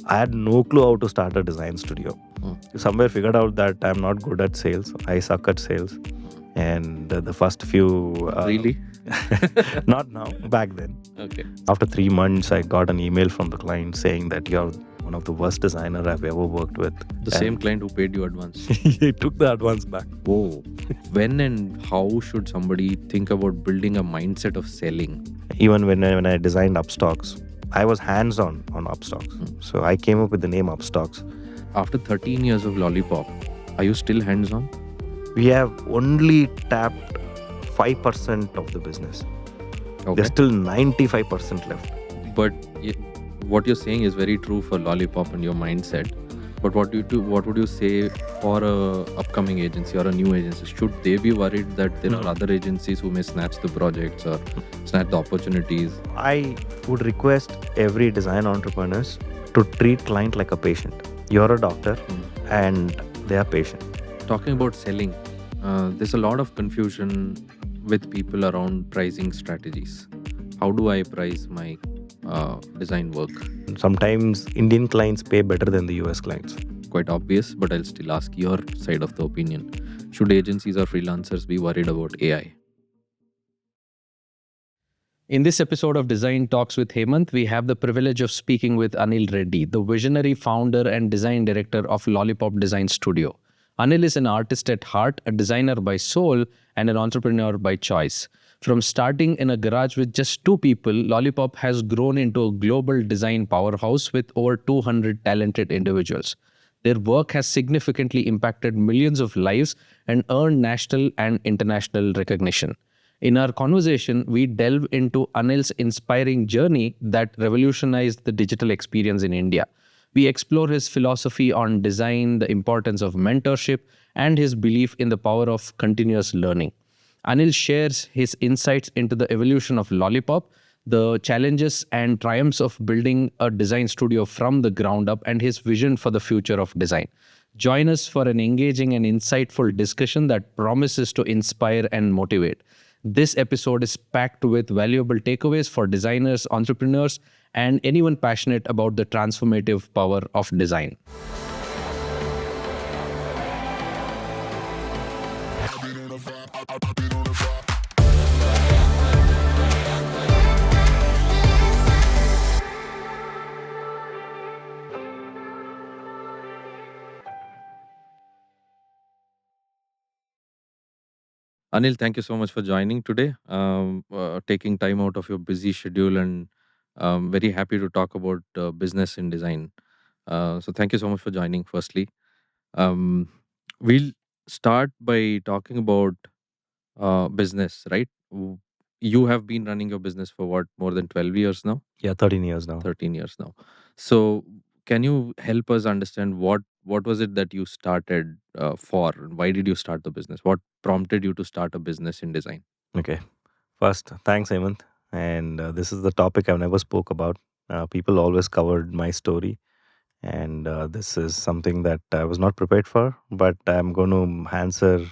I had no clue how to start a design studio. Somewhere figured out that I'm not good at sales. I suck at sales. And the first few... Really? Not now, back then. Okay. After 3 months, I got an email from the client saying that you're one of the worst designer I've ever worked with. The same client who paid you advance. He took the advance back. Whoa. When and how should somebody think about building a mindset of selling? Even when I designed Upstocks, I was hands-on on Upstocks. So I came up with the name Upstocks. After 13 years of Lollipop, are you still hands-on? We have only tapped 5% of the business. Okay. There's still 95% left. But what you're saying is very true for Lollipop and your mindset. But what would you say for a upcoming agency or a new agency? Should they be worried that there are other agencies who may snatch the projects or snatch the opportunities? I would request every design entrepreneurs to treat client like a patient. You're a doctor and they are patient. Talking about selling, there's a lot of confusion with people around pricing strategies. How do I price my design work? Sometimes Indian clients pay better than the US clients. Quite obvious, but I'll still ask your side of the opinion. Should agencies or freelancers be worried about AI? In this episode of Design Talks with Hemant, we have the privilege of speaking with Anil Reddy, the visionary founder and design director of Lollypop Design Studio. Anil is an artist at heart, a designer by soul, and an entrepreneur by choice. From starting in a garage with just 2 people, Lollypop has grown into a global design powerhouse with over 200 talented individuals. Their work has significantly impacted millions of lives and earned national and international recognition. In our conversation, we delve into Anil's inspiring journey that revolutionized the digital experience in India. We explore his philosophy on design, the importance of mentorship, and his belief in the power of continuous learning. Anil shares his insights into the evolution of Lollipop, the challenges and triumphs of building a design studio from the ground up, and his vision for the future of design. Join us for an engaging and insightful discussion that promises to inspire and motivate. This episode is packed with valuable takeaways for designers, entrepreneurs, and anyone passionate about the transformative power of design. Anil, thank you so much for joining today, taking time out of your busy schedule, and very happy to talk about business in design. So thank you so much for joining, firstly. Um, we'll start by talking about business, right? You have been running your business for what, more than 12 years now? Yeah, 13 years now. 13 years now. So can you help us understand what was it that you started for? Why did you start the business? What prompted you to start a business in design? Okay. First, thanks, Hemant. And this is the topic I've never spoke about. People always covered my story. And this is something that I was not prepared for, but I'm going to answer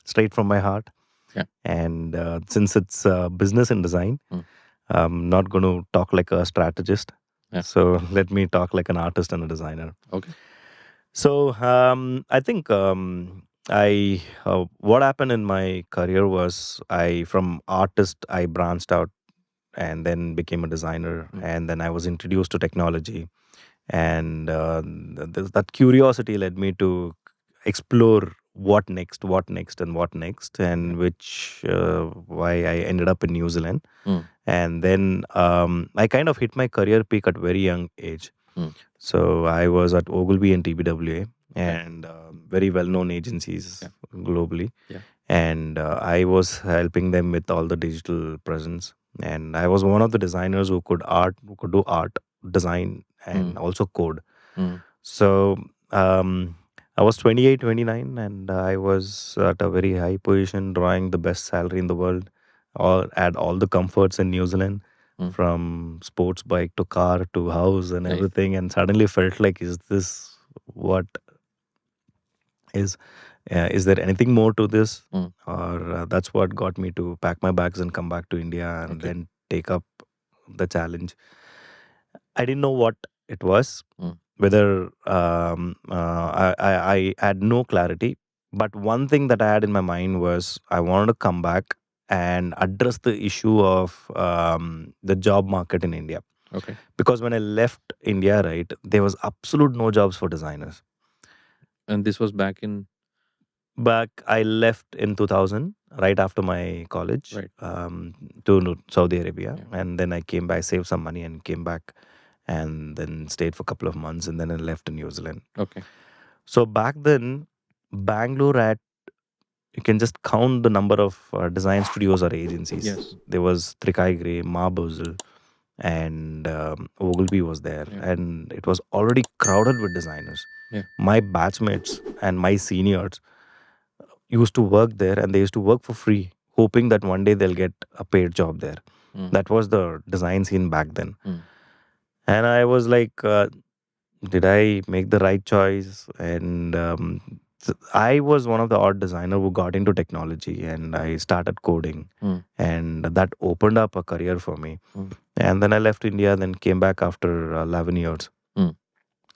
straight from my heart. Yeah. And since it's business and design, I'm not going to talk like a strategist. Yeah. So let me talk like an artist and a designer. Okay. So I think what happened in my career was from artist I branched out and then became a designer, and then I was introduced to technology, and that curiosity led me to explore what next, and which why I ended up in New Zealand. And then I kind of hit my career peak at very young age. So I was at Ogilvy and TBWA and very well-known agencies globally. Yeah. And I was helping them with all the digital presence. And I was one of the designers who could do art, design, and also code. So I was 28, 29, and I was at a very high position, drawing the best salary in the world, had all the comforts in New Zealand, from sports bike to car to house and Nice. everything. And suddenly felt like, is this what is there anything more to this? Or that's what got me to pack my bags and come back to India and then take up the challenge. I didn't know what it was. Mm. Whether I had no clarity. But one thing that I had in my mind was I wanted to come back and address the issue of the job market in India. Okay. Because when I left India, right, there was absolute no jobs for designers. And this was back in Back, I left in 2000, right after my college, right. to Saudi Arabia. Yeah. And then I came back, saved some money and came back and then stayed for a couple of months and then I left in New Zealand. Okay. So back then, Bangalore had, you can just count the number of design studios or agencies. Yes. There was Trikai Gray, Marbuzel, and Ogilvy was there. Yeah. And it was already crowded with designers. Yeah. My batchmates and my seniors used to work there and they used to work for free, hoping that one day they'll get a paid job there. Mm. That was the design scene back then. Mm. And I was like, did I make the right choice? And I was one of the odd designer who got into technology and I started coding. Mm. And that opened up a career for me. Mm. And then I left India, then came back after 11 years. Mm.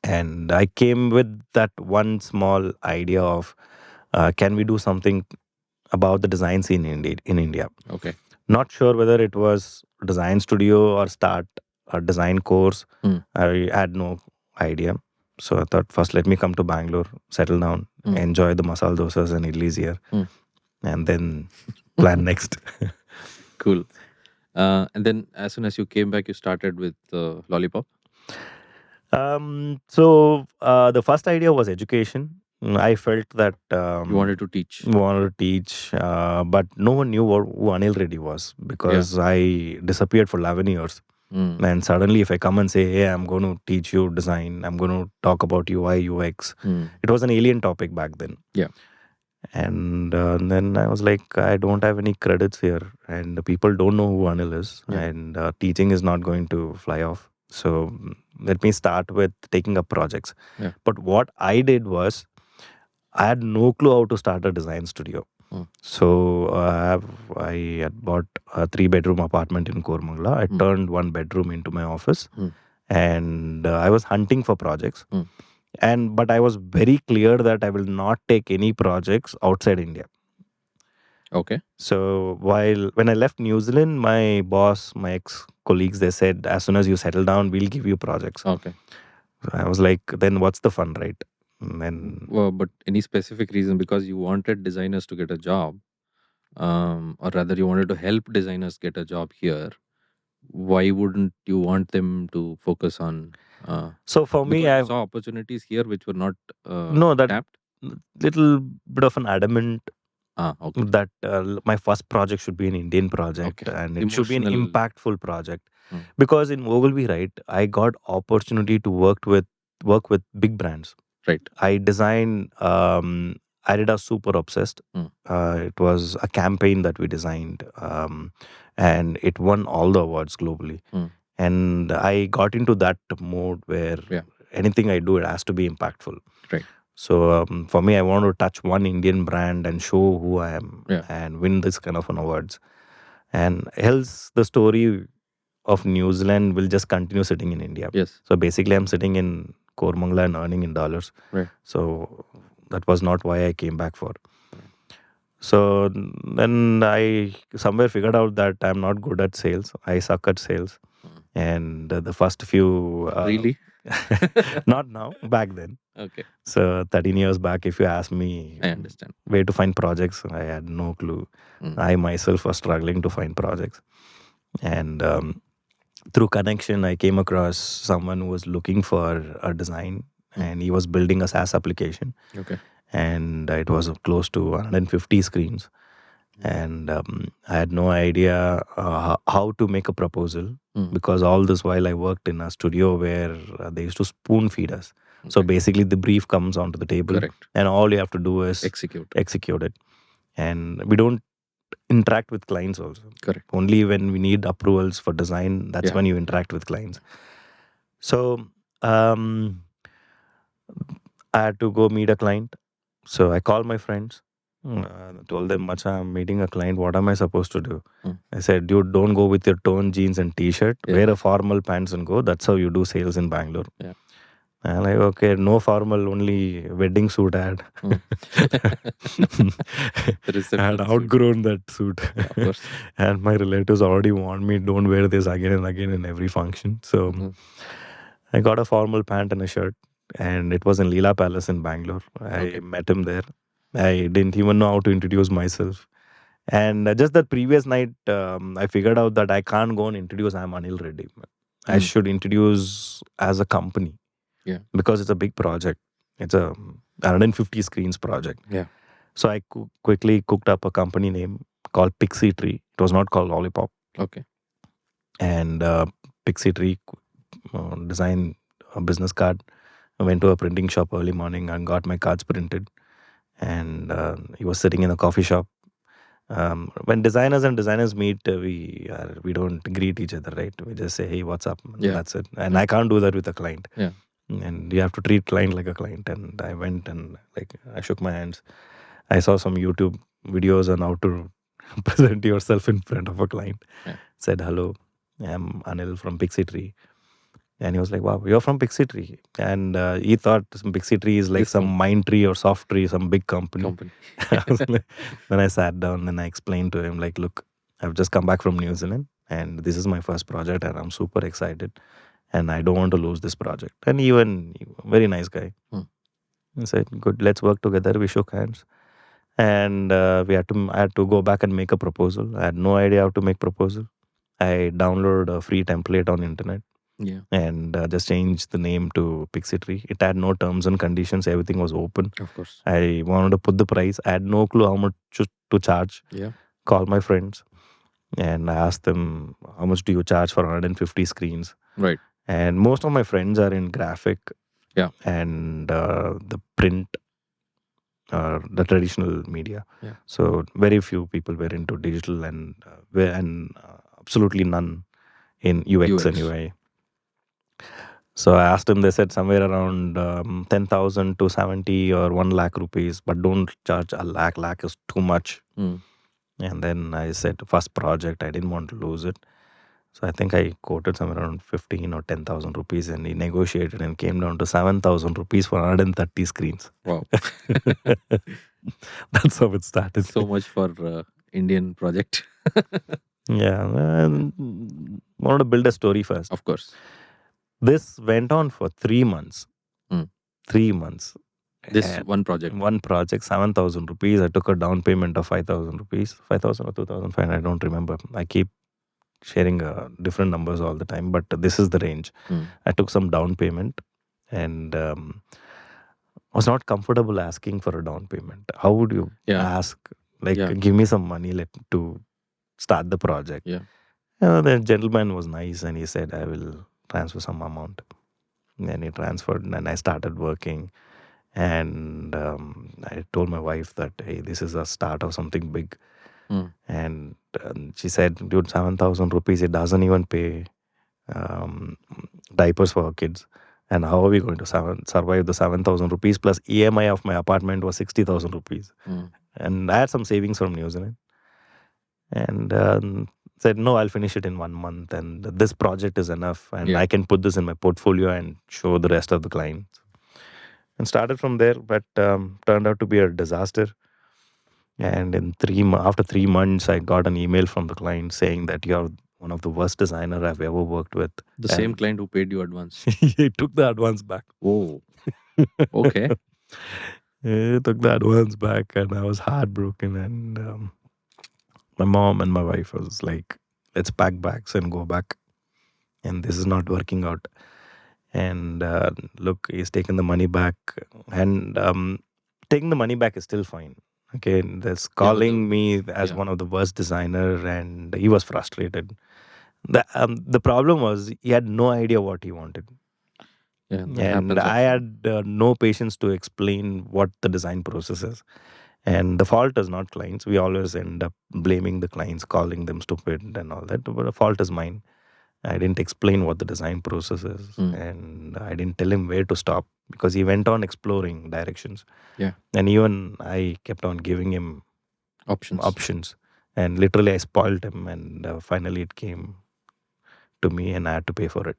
And I came with that one small idea of can we do something about the design scene in India? Okay. Not sure whether it was design studio or start a design course. Mm. I had no idea. So I thought first let me come to Bangalore, settle down, enjoy the masala dosas and idlis here, and then plan next. Cool. And then as soon as you came back, you started with Lollipop. So the first idea was education. I felt that You wanted to teach. wanted to teach, but no one knew who Anil Reddy was because I disappeared for 11 years. Mm. And suddenly, if I come and say, hey, I'm going to teach you design, I'm going to talk about UI, UX, Mm. it was an alien topic back then. Yeah. And then I was like, I don't have any credits here, and the people don't know who Anil is, Yeah. and teaching is not going to fly off. So let me start with taking up projects. Yeah. But what I did was, I had no clue how to start a design studio. Mm. So I had bought a 3-bedroom apartment in Kormangla. I turned one bedroom into my office, and I was hunting for projects. But I was very clear that I will not take any projects outside India. Okay. So when I left New Zealand, my boss, my ex colleagues, they said, as soon as you settle down, we'll give you projects. Okay. So I was like, then what's the fun, right? And Well, but any specific reason because you wanted designers to get a job, or rather you wanted to help designers get a job here? Why wouldn't you want them to focus on? so for me, Because you I saw opportunities here which were not no that tapped. little bit of an adamant Okay. that my first project should be an Indian project Okay. and it should be an Emotional. impactful project. Mm. Because in Ogilvy, right, I got opportunity to work with big brands. Right. I designed Adidas Super Obsessed. Mm. It was a campaign that we designed, and it won all the awards globally. Mm. And I got into that mode where Yeah. anything I do, it has to be impactful. Right. So for me, I want to touch one Indian brand and show who I am Yeah. and win this kind of an awards. And else the story of New Zealand will just continue sitting in India. Yes. So basically, I'm sitting in Kormangla and earning in dollars. Right. So that was not why I came back for. So then I somewhere figured out that I'm not good at sales. I suck at sales. And the first few... Really? not now, back then. Okay. So 13 years back, if you ask me I understand. where to find projects, I had no clue. I myself was struggling to find projects. And through connection, I came across someone who was looking for a design and he was building a SaaS application. Okay. And it was close to 150 screens. And I had no idea how to make a proposal because all this while I worked in a studio where they used to spoon feed us. So basically, the brief comes onto the table, Correct. and all you have to do is Execute. it. And we don't interact with clients also. Correct. Only when we need approvals for design, that's when you interact with clients. So I had to go meet a client. So I called my friends Told them, Macha, I'm meeting a client. What am I supposed to do? Mm. I said, dude, don't go with your torn jeans and t-shirt. Yeah. Wear a formal pants and go. That's how you do sales in Bangalore. Yeah. I'm like, okay, no formal, only wedding suit ad. The I reception had suit. outgrown that suit. Yeah, of course. And my relatives already warned me, don't wear this again and again in every function. So Mhm. I got a formal pant and a shirt. And it was in Leela Palace in Bangalore. I Okay. met him there. I didn't even know how to introduce myself. And just that previous night, I figured out that I can't go and introduce I'm Anil Reddy. I Mm. should introduce as a company. Yeah. Because it's a big project. It's a 150 screens project. Yeah. So I quickly cooked up a company name called Pixie Tree. It was not called Lollipop. Okay. And Pixie Tree design a business card. I went to a printing shop early morning and got my cards printed. And he was sitting in a coffee shop. When designers and designers meet, we don't greet each other, right? We just say, "Hey, what's up?" And Yeah. that's it. And I can't do that with a client. Yeah. And you have to treat client like a client. And I went and I shook my hands. I saw some YouTube videos on how to present yourself in front of a client. Yeah. Said, "Hello, I'm Anil from Pixie Tree." And he was like, "Wow, you're from Pixie Tree." And he thought some Pixie Tree is like This some one. Mind Tree or Soft Tree, some big company. Company. Then I sat down and I explained to him, like, look, I've just come back from New Zealand and this is my first project and I'm super excited and I don't want to lose this project. And even very nice guy. Hmm. He said, good, let's work together. We shook hands. And I had to go back and make a proposal. I had no idea how to make proposal. I downloaded a free template on internet Yeah. and just changed the name to Pixie Tree. It had no terms and conditions. Everything was open. Of course. I wanted to put the price. I had no clue how much to charge. Yeah. Call my friends and I asked them, how much do you charge for 150 screens? Right. And most of my friends are in graphic. Yeah. And the print, the traditional media. Yeah. So very few people were into digital and absolutely none in UX and UX. UI. So I asked them, they said somewhere around 10,000 to 70 or 1 lakh rupees, but don't charge a lakh. Lakh is too much. Mm. And then I said, first project, I didn't want to lose it. So I think I quoted somewhere around 15 or 10,000 rupees and he negotiated and came down to 7,000 rupees for 130 screens. Wow. That's how it started. So much for Indian project. Yeah. Wanted to build a story first. Of course. This went on for 3 months. Hmm. 3 months. This And one project. One project, 7,000 rupees. I took a down payment of 5,000 rupees. 5,000 or 2,500, I don't remember. I keep sharing different numbers all the time, but this is the range. Hmm. I took some down payment and was not comfortable asking for a down payment. How would you ask? Like, give me some money to start the project. Yeah. The gentleman was nice and he said, I will transfer some amount. And he transferred and I started working. And I told my wife that, hey, this is a start of something big. Mm. And she said, dude, 7,000 rupees, it doesn't even pay diapers for our kids. And how are we going to survive the 7,000 rupees plus EMI of my apartment was 60,000 rupees. Mm. And I had some savings from New Zealand. And said, no, I'll finish it in 1 month. And this project is enough. And I can put this in my portfolio and show the rest of the clients. And started from there, but turned out to be a disaster. And after 3 months, I got an email from the client saying that you're one of the worst designer I've ever worked with. The same client who paid you advance. He took the advance back. Oh, okay. He took the advance back, and I was heartbroken. And my mom and my wife was like, "Let's pack bags and go back." And this is not working out. And look, he's taken the money back, and taking the money back is still fine. Okay, that's calling me as one of the worst designer, and he was frustrated. The problem was he had no idea what he wanted. Yeah, and I had no patience to explain what the design process is. And the fault is not clients. We always end up blaming the clients, calling them stupid and all that. But the fault is mine. I didn't explain what the design process is, and I didn't tell him where to stop. because he went on exploring directions. Yeah. And even I kept on giving him Options. and literally I spoiled him, and finally it came to me and I had to pay for it.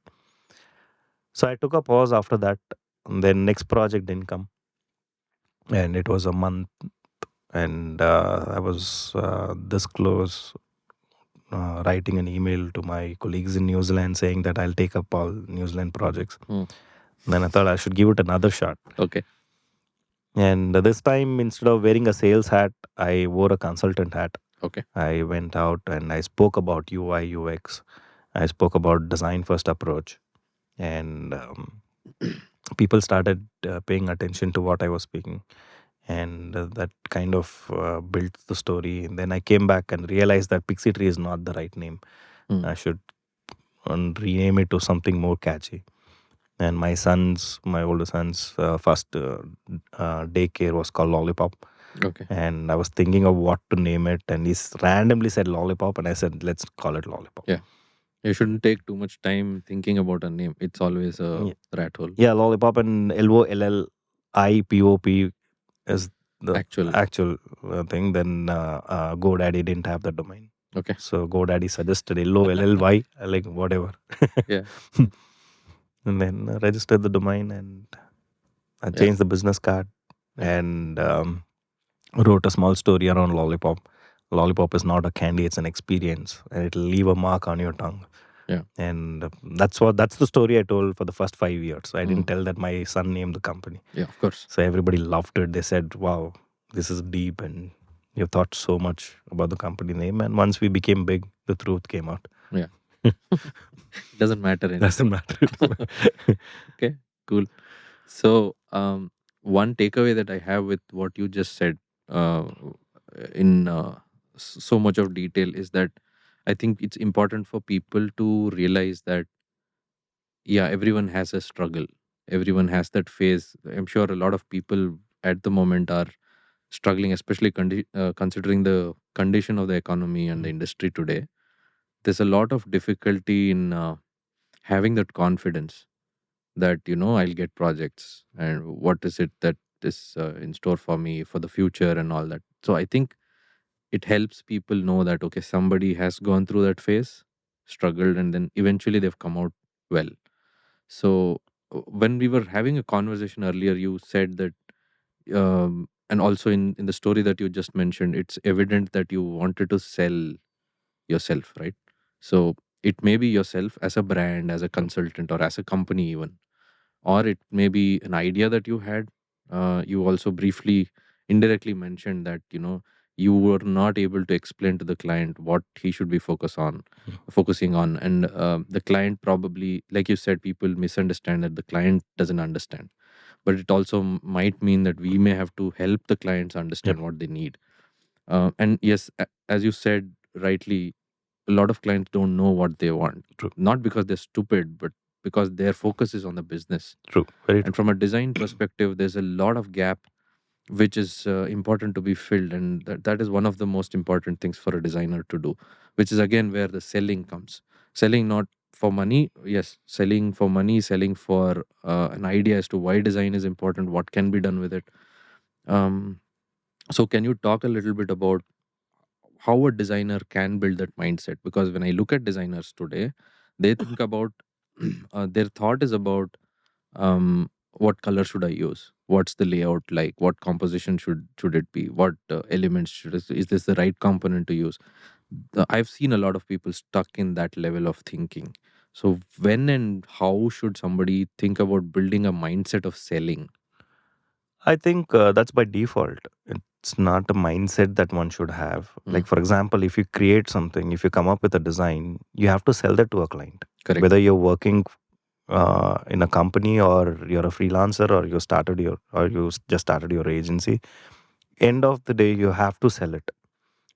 So I took a pause after that, and then next project didn't come, and it was a month, and I was this close writing an email to my colleagues in New Zealand saying that I'll take up all New Zealand projects. Then I thought I should give it another shot. Okay. And this time, instead of wearing a sales hat, I wore a consultant hat. Okay. I went out and I spoke about UI, UX. I spoke about design first approach. And people started paying attention to what I was speaking. And that kind of built the story. And then I came back and realized that Pixie Tree is not the right name. I should rename it to something more catchy. And my older son's first daycare was called Lollipop. Okay. And I was thinking of what to name it, and he randomly said Lollipop, and I said, let's call it Lollipop. Yeah. You shouldn't take too much time thinking about a name. It's always a rat hole. Yeah, Lollipop, and LOLLIPOP is the actual thing. Then GoDaddy didn't have the domain. Okay. So GoDaddy suggested LOLLY, like whatever. Yeah. And then registered the domain, and I changed the business card, and wrote a small story around Lollipop. Lollipop is not a candy; it's an experience, and it'll leave a mark on your tongue. Yeah. And that's the story I told for the first 5 years. I didn't tell that my son named the company. Yeah, of course. So everybody loved it. They said, "Wow, this is deep, and you've thought so much about the company name." And once we became big, the truth came out. Yeah. Doesn't matter anymore. Doesn't matter. Okay, cool. So one takeaway that I have with what you just said in so much of detail is that I think it's important for people to realize that everyone has a struggle. Everyone has that phase. I'm sure a lot of people at the moment are struggling, especially considering the condition of the economy and the industry today. There's a lot of difficulty in having that confidence that I'll get projects, and what is it that is in store for me for the future and all that. So I think it helps people know that okay, somebody has gone through that phase, struggled, and then eventually they've come out well. So when we were having a conversation earlier, you said that and also in the story that you just mentioned, it's evident that you wanted to sell yourself, right? So it may be yourself as a brand, as a consultant, or as a company even, or it may be an idea that you had. You also briefly indirectly mentioned that you were not able to explain to the client what he should be focusing on, and the client probably, like you said, people misunderstand that the client doesn't understand, but it also might mean that we may have to help the clients understand what they need. And yes, as you said rightly, a lot of clients don't know what they want. True. Not because they're stupid, but because their focus is on the business. True. Very And true. from a design perspective, there's a lot of gap which is important to be filled, and that is one of the most important things for a designer to do, which is again where the selling comes. Selling not for money, yes, selling for money, selling for an idea as to why design is important, what can be done with it. um, so can you talk a little bit about how a designer can build that mindset? Because when I look at designers today, they think about their thought is about what color should I use, what's the layout like, what composition should it be, what elements is this the right component to use. I've seen a lot of people stuck in that level of thinking. So when and how should somebody think about building a mindset of selling? I think that's by default. It's not a mindset that one should have. Like, for example, if you create something, if you come up with a design, you have to sell that to a client. Correct. Whether you're working in a company, or you're a freelancer, or you just started your agency, end of the day, you have to sell it.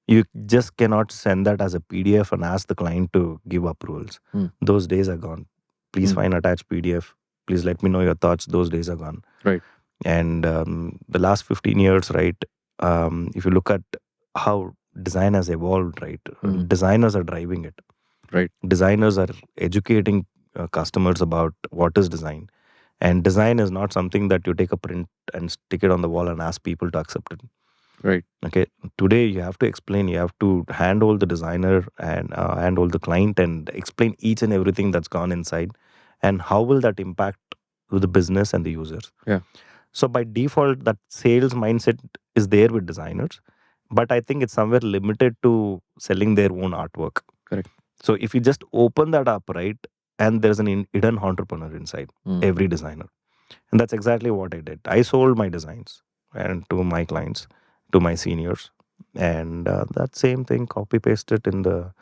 You just cannot send that as a PDF and ask the client to give approvals. Those days are gone. Please find attached PDF. Please let me know your thoughts. Those days are gone. Right. And the last 15 years, right, if you look at how design has evolved, right, designers are driving it. Right. Designers are educating customers about what is design. And design is not something that you take a print and stick it on the wall and ask people to accept it. Right. Okay. Today you have to explain, you have to handhold the designer and handhold the client and explain each and everything that's gone inside and how will that impact with the business and the users. Yeah. So by default, that sales mindset is there with designers, but I think it's somewhere limited to selling their own artwork. Correct. So if you just open that up, right, and there's an hidden entrepreneur inside every designer, and that's exactly what I did. I sold my designs and to my clients, to my seniors, and that same thing copy paste it in the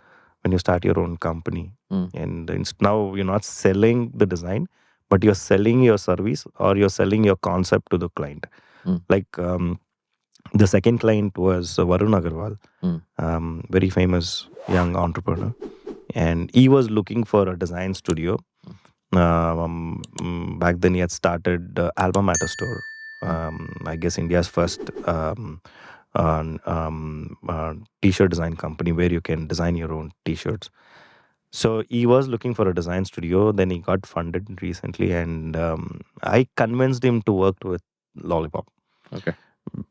when you start your own company. And now you're not selling the design, but you're selling your service or you're selling your concept to the client. Like the second client was Varun Agarwal, very famous young entrepreneur, and he was looking for a design studio. Back then, he had started Alma Mater store. I guess India's first t-shirt design company where you can design your own t-shirts. So he was looking for a design studio. Then he got funded recently, and I convinced him to work with Lollipop. Okay.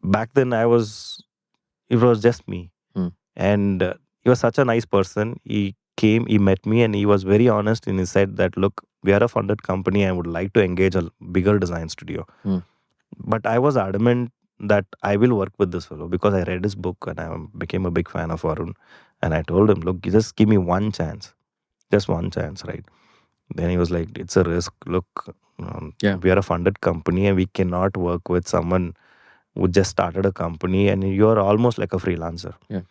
Back then, it was just me, and he was such a nice person. He came, he met me, and he was very honest. And he said that, "Look, we are a funded company. I would like to engage a bigger design studio." But I was adamant that I will work with this fellow because I read his book and I became a big fan of Arun. And I told him, "Look, just give me one chance, just one chance, right?" Then he was like, "It's a risk. Look, we are a funded company and we cannot work with someone who just started a company and you're almost like a freelancer." Yeah.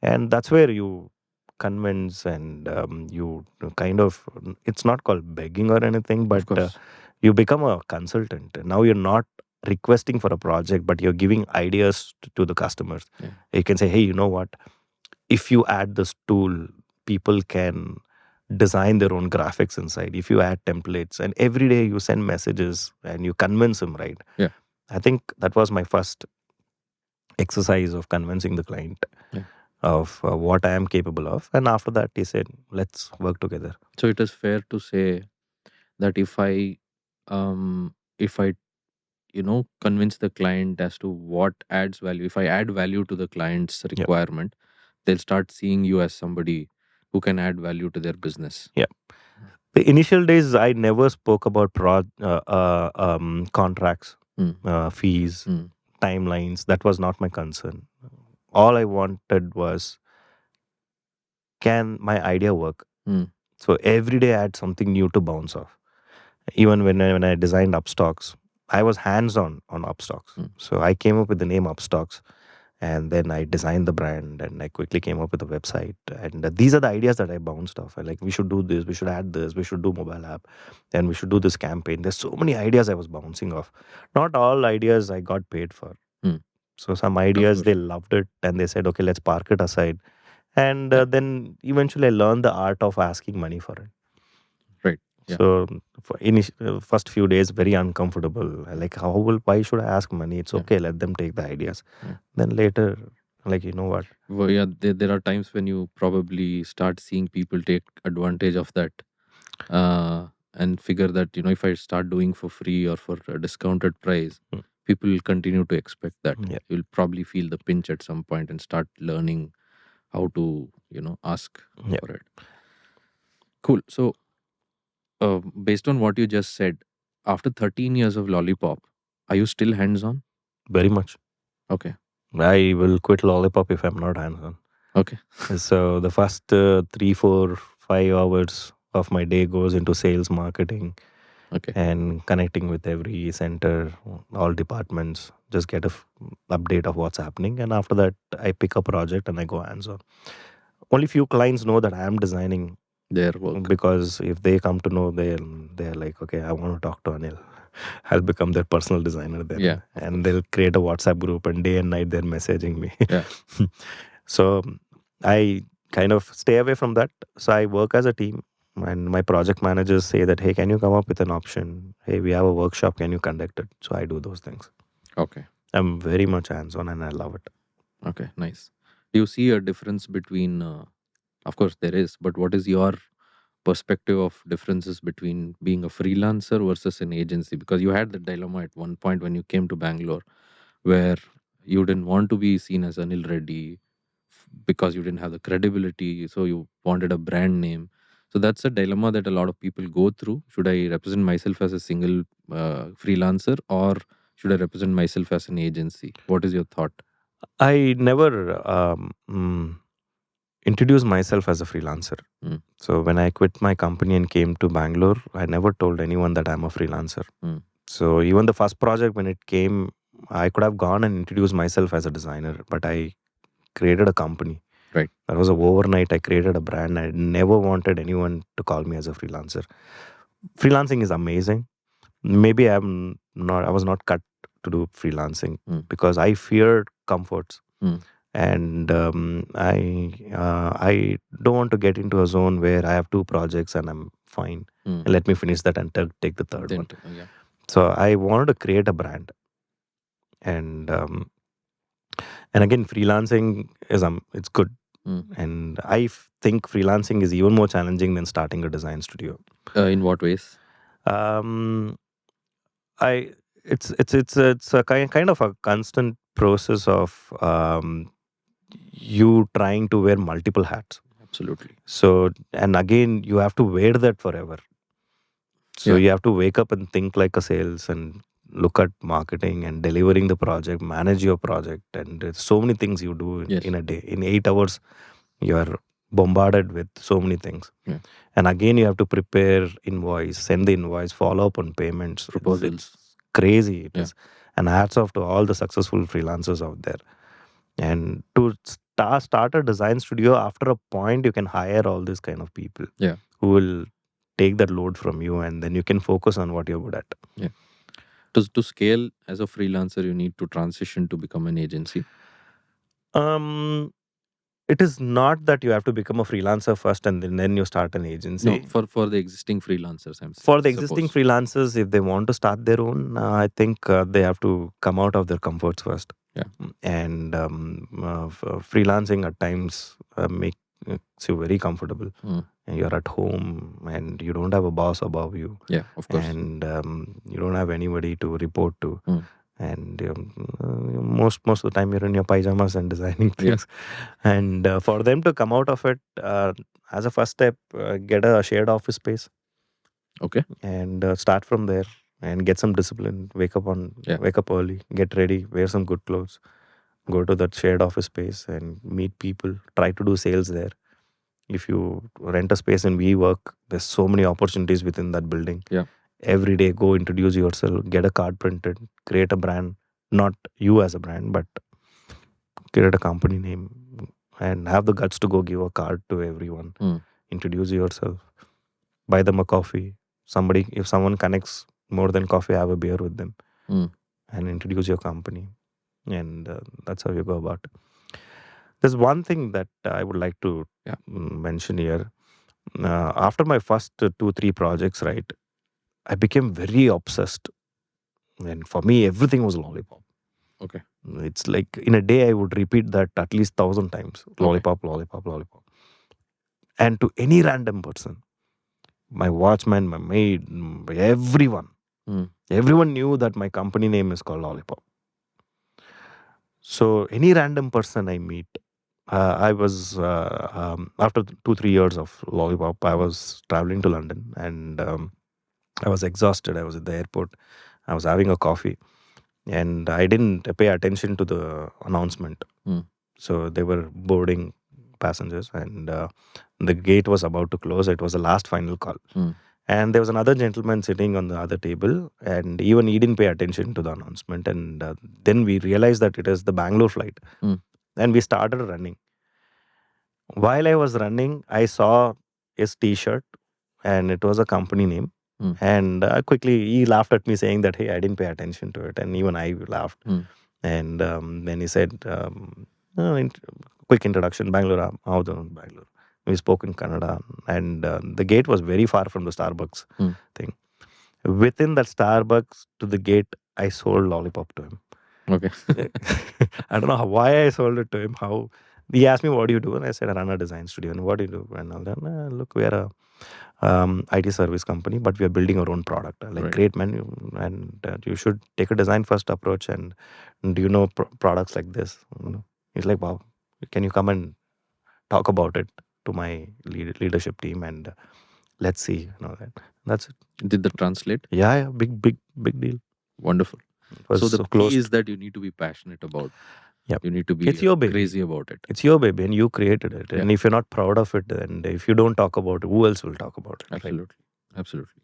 And that's where you convince and you kind of, it's not called begging or anything, but you become a consultant. Now you're not requesting for a project, but you're giving ideas to the customers. You can say, "Hey, you know what? If you add this tool, people can design their own graphics inside. If you add templates and every day you send messages and you convince them, right?" Yeah. I think that was my first exercise of convincing the client of what I am capable of. And after that, he said, "Let's work together." So it is fair to say that if I convince the client as to what adds value, if I add value to the client's requirement, they'll start seeing you as somebody who can add value to their business. Yeah. The initial days, I never spoke about contracts, fees, timelines. That was not my concern. All I wanted was, can my idea work? So every day I had something new to bounce off. Even when I designed Upstocks, I was hands-on on Upstocks. So I came up with the name Upstocks, and then I designed the brand, and I quickly came up with a website. And these are the ideas that I bounced off. I like, we should do this, we should add this, we should do mobile app, and we should do this campaign. There's so many ideas I was bouncing off. Not all ideas I got paid for. So some ideas they loved it, and they said, "Okay, let's park it aside." And then eventually I learned the art of asking money for it. Right. Yeah. So for first few days, very uncomfortable. Like, why should I ask money? It's okay, let them take the ideas. Then later, like, you know what? Well, yeah, there are times when you probably start seeing people take advantage of that and figure that, if I start doing for free or for a discounted price, people will continue to expect that. You'll probably feel the pinch at some point and start learning how to, ask for it. Cool. So, based on what you just said, after 13 years of Lollipop, are you still hands-on? Very much. Okay. I will quit Lollipop if I'm not hands-on. Okay. So the first 3, 4, 5 hours of my day goes into sales, marketing, and connecting with every center, all departments. Just get a update of what's happening, and after that, I pick a project and I go hands-on. Only few clients know that I am designing their work, because if they come to know, they're like, "Okay, I want to talk to Anil." I'll become their personal designer then, and they'll create a WhatsApp group, and day and night they're messaging me. So I kind of stay away from that. So I work as a team, and my project managers say that, "Hey, can you come up with an option? Hey, we have a workshop. Can you conduct it?" So I do those things. Okay. I'm very much hands-on, and I love it. Okay, nice. Do you see a difference between? Of course, there is, but what is your perspective of differences between being a freelancer versus an agency, because you had the dilemma at one point when you came to Bangalore where you didn't want to be seen as Anil Reddy because you didn't have the credibility, so you wanted a brand name. So that's a dilemma that a lot of people go through. Should I represent myself as a single freelancer, or should I represent myself as an agency? What is your thought? I never introduced myself as a freelancer. Mm. So when I quit my company and came to Bangalore, I never told anyone that I'm a freelancer. Mm. So even the first project when it came, I could have gone and introduced myself as a designer, but I created a company. Right. That was overnight. I created a brand. I never wanted anyone to call me as a freelancer. Freelancing is amazing. Maybe I was not cut to do freelancing because I feared comforts. And I don't want to get into a zone where I have two projects and I'm fine. And let me finish that and take the third one. Yeah. So I wanted to create a brand, and again, freelancing is it's good, and I think freelancing is even more challenging than starting a design studio. In what ways? It's a kind of a constant process of you trying to wear multiple hats. Absolutely. So, and again, you have to wear that forever. So you have to wake up and think like a sales and look at marketing and delivering the project, manage your project, and there's so many things you do in a day. In 8 hours, you are bombarded with so many things. And again, you have to prepare invoice, send the invoice, follow up on payments, proposals. It's crazy. It is. And hats off to all the successful freelancers out there. And to start a design studio, after a point, you can hire all these kind of people who will take that load from you, and then you can focus on what you're good at. To scale as a freelancer, you need to transition to become an agency. It is not that you have to become a freelancer first and then you start an agency. No, for the existing freelancers, I'm saying. For the existing freelancers, if they want to start their own, I think they have to come out of their comforts first. And freelancing at times makes you very comfortable. And you're at home and you don't have a boss above you. Yeah, of course. And you don't have anybody to report to. And most of the time you're in your pajamas and designing things. And for them to come out of it, as a first step, get a shared office space. Okay. And start from there and get some discipline. Wake up early, get ready, wear some good clothes, go to that shared office space and meet people. Try to do sales there. If you rent a space in WeWork, there's so many opportunities within that building. Every day, go introduce yourself, get a card printed, create a brand, not you as a brand, but create a company name and have the guts to go give a card to everyone. Introduce yourself, buy them a coffee. If someone connects more than coffee, have a beer with them and introduce your company. And that's how you go about it. There's one thing that I would like to mention here. After my first 2-3 projects, right, I became very obsessed. And for me, everything was Lollipop. Okay. It's like in a day, I would repeat that at least 1,000 times. Lollipop, Lollipop, Lollipop. And to any random person, my watchman, my maid, everyone knew that my company name is called Lollipop. So any random person I meet, I was after 2-3 years of Lollipop, I was traveling to London and I was exhausted. I was at the airport. I was having a coffee and I didn't pay attention to the announcement. So they were boarding passengers and the gate was about to close. It was the last final call. And there was another gentleman sitting on the other table and even he didn't pay attention to the announcement. And then we realized that it is the Bangalore flight. And we started running. While I was running, I saw his t-shirt and it was a company name. And quickly he laughed at me saying that, hey, I didn't pay attention to it. And even I laughed. And then he said, quick introduction, Bangalore, how the Bangalore. We spoke in Kannada. And the gate was very far from the Starbucks thing. Within that Starbucks to the gate, I sold Lollipop to him. Okay. I don't know why I sold it to him. How he asked me, what do you do? And I said, I run a design studio. And what do you do? And all that. Look, we are IT service company, but we are building our own product. Like, Right. great man, you should take a design first approach. And do you know products like this? He's like, wow, can you come and talk about it to my leadership team, and let's see, that. That's it. Did the translate? Yeah, big deal. Wonderful. It was So the so key close. is that you need to be passionate about. Yep. You need to It's be your baby. crazy about it. It's your baby, and you created it. Yeah. And if you're not proud of it, and if you don't talk about it, who else will talk about it? Right? Absolutely. Absolutely.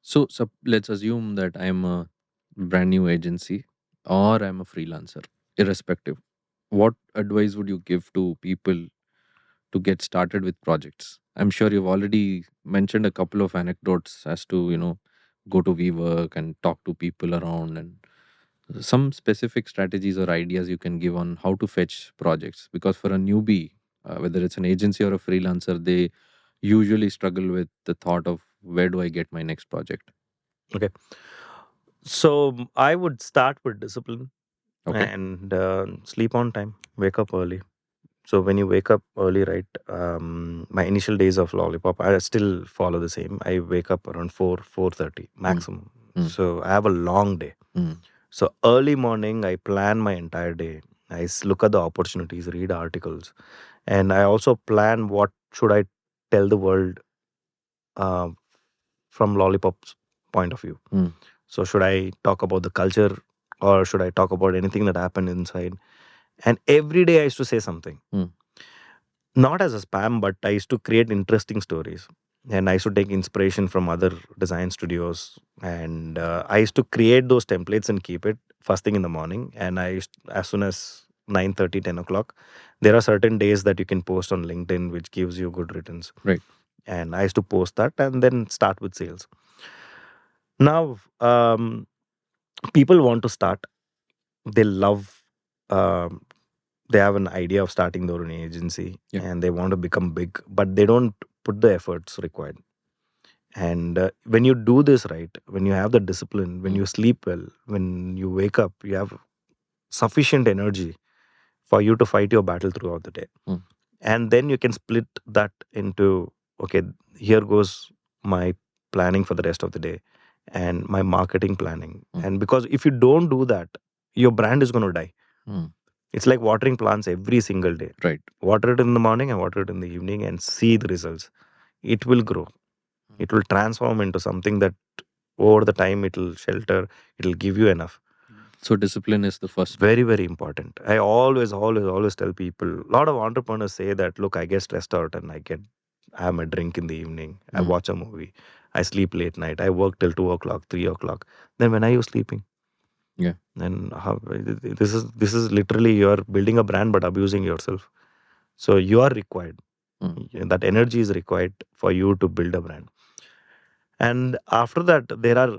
So let's assume that I'm a brand new agency or I'm a freelancer, irrespective. What advice would you give to people to get started with projects? I'm sure you've already mentioned a couple of anecdotes as to, go to WeWork and talk to people around, and some specific strategies or ideas you can give on how to fetch projects. Because for a newbie, whether it's an agency or a freelancer, they usually struggle with the thought of where do I get my next project? Okay. So I would start with discipline Okay. and sleep on time, wake up early. So when you wake up early, right? My initial days of Lollipop, I still follow the same. I wake up around 4:30 maximum. Mm. So I have a long day. Mm. So early morning, I plan my entire day. I look at the opportunities, read articles, and I also plan what should I tell the world uh, from Lollipop's point of view. Mm. So should I talk about the culture, or should I talk about anything that happened inside? And every day I used to say something, Mm. not as a spam, but I used to create interesting stories. And I used to take inspiration from other design studios. And I used to create those templates and keep it first thing in the morning. And as soon as 9:30, 10 o'clock, there are certain days that you can post on LinkedIn, which gives you good returns. Right. And I used to post that and then start with sales. Now, people want to start. They love, um, they have an idea of starting their own agency, Yeah. and they want to become big, but they don't put the efforts required. And when you do this right, when you have the discipline, when you sleep well, when you wake up, you have sufficient energy for you to fight your battle throughout the day. Mm. And then you can split that into, okay, here goes my planning for the rest of the day and my marketing planning. Mm. And because if you don't do that, your brand is going to die. Mm. It's like watering plants every single day. Right. Water it in the morning and water it in the evening and see the results. It will grow. It will transform into something that over the time it will shelter, it will give you enough. So discipline is the first. Very, very important. I always tell people, a lot of entrepreneurs say that, look, I get stressed out and I have a drink in the evening. I Mm. watch a movie. I sleep late night. I work till 2 o'clock, 3 o'clock. Then when are you sleeping? Yeah. Then this is literally you're building a brand but abusing yourself. So you are required. Mm. That energy is required for you to build a brand. And after that, there are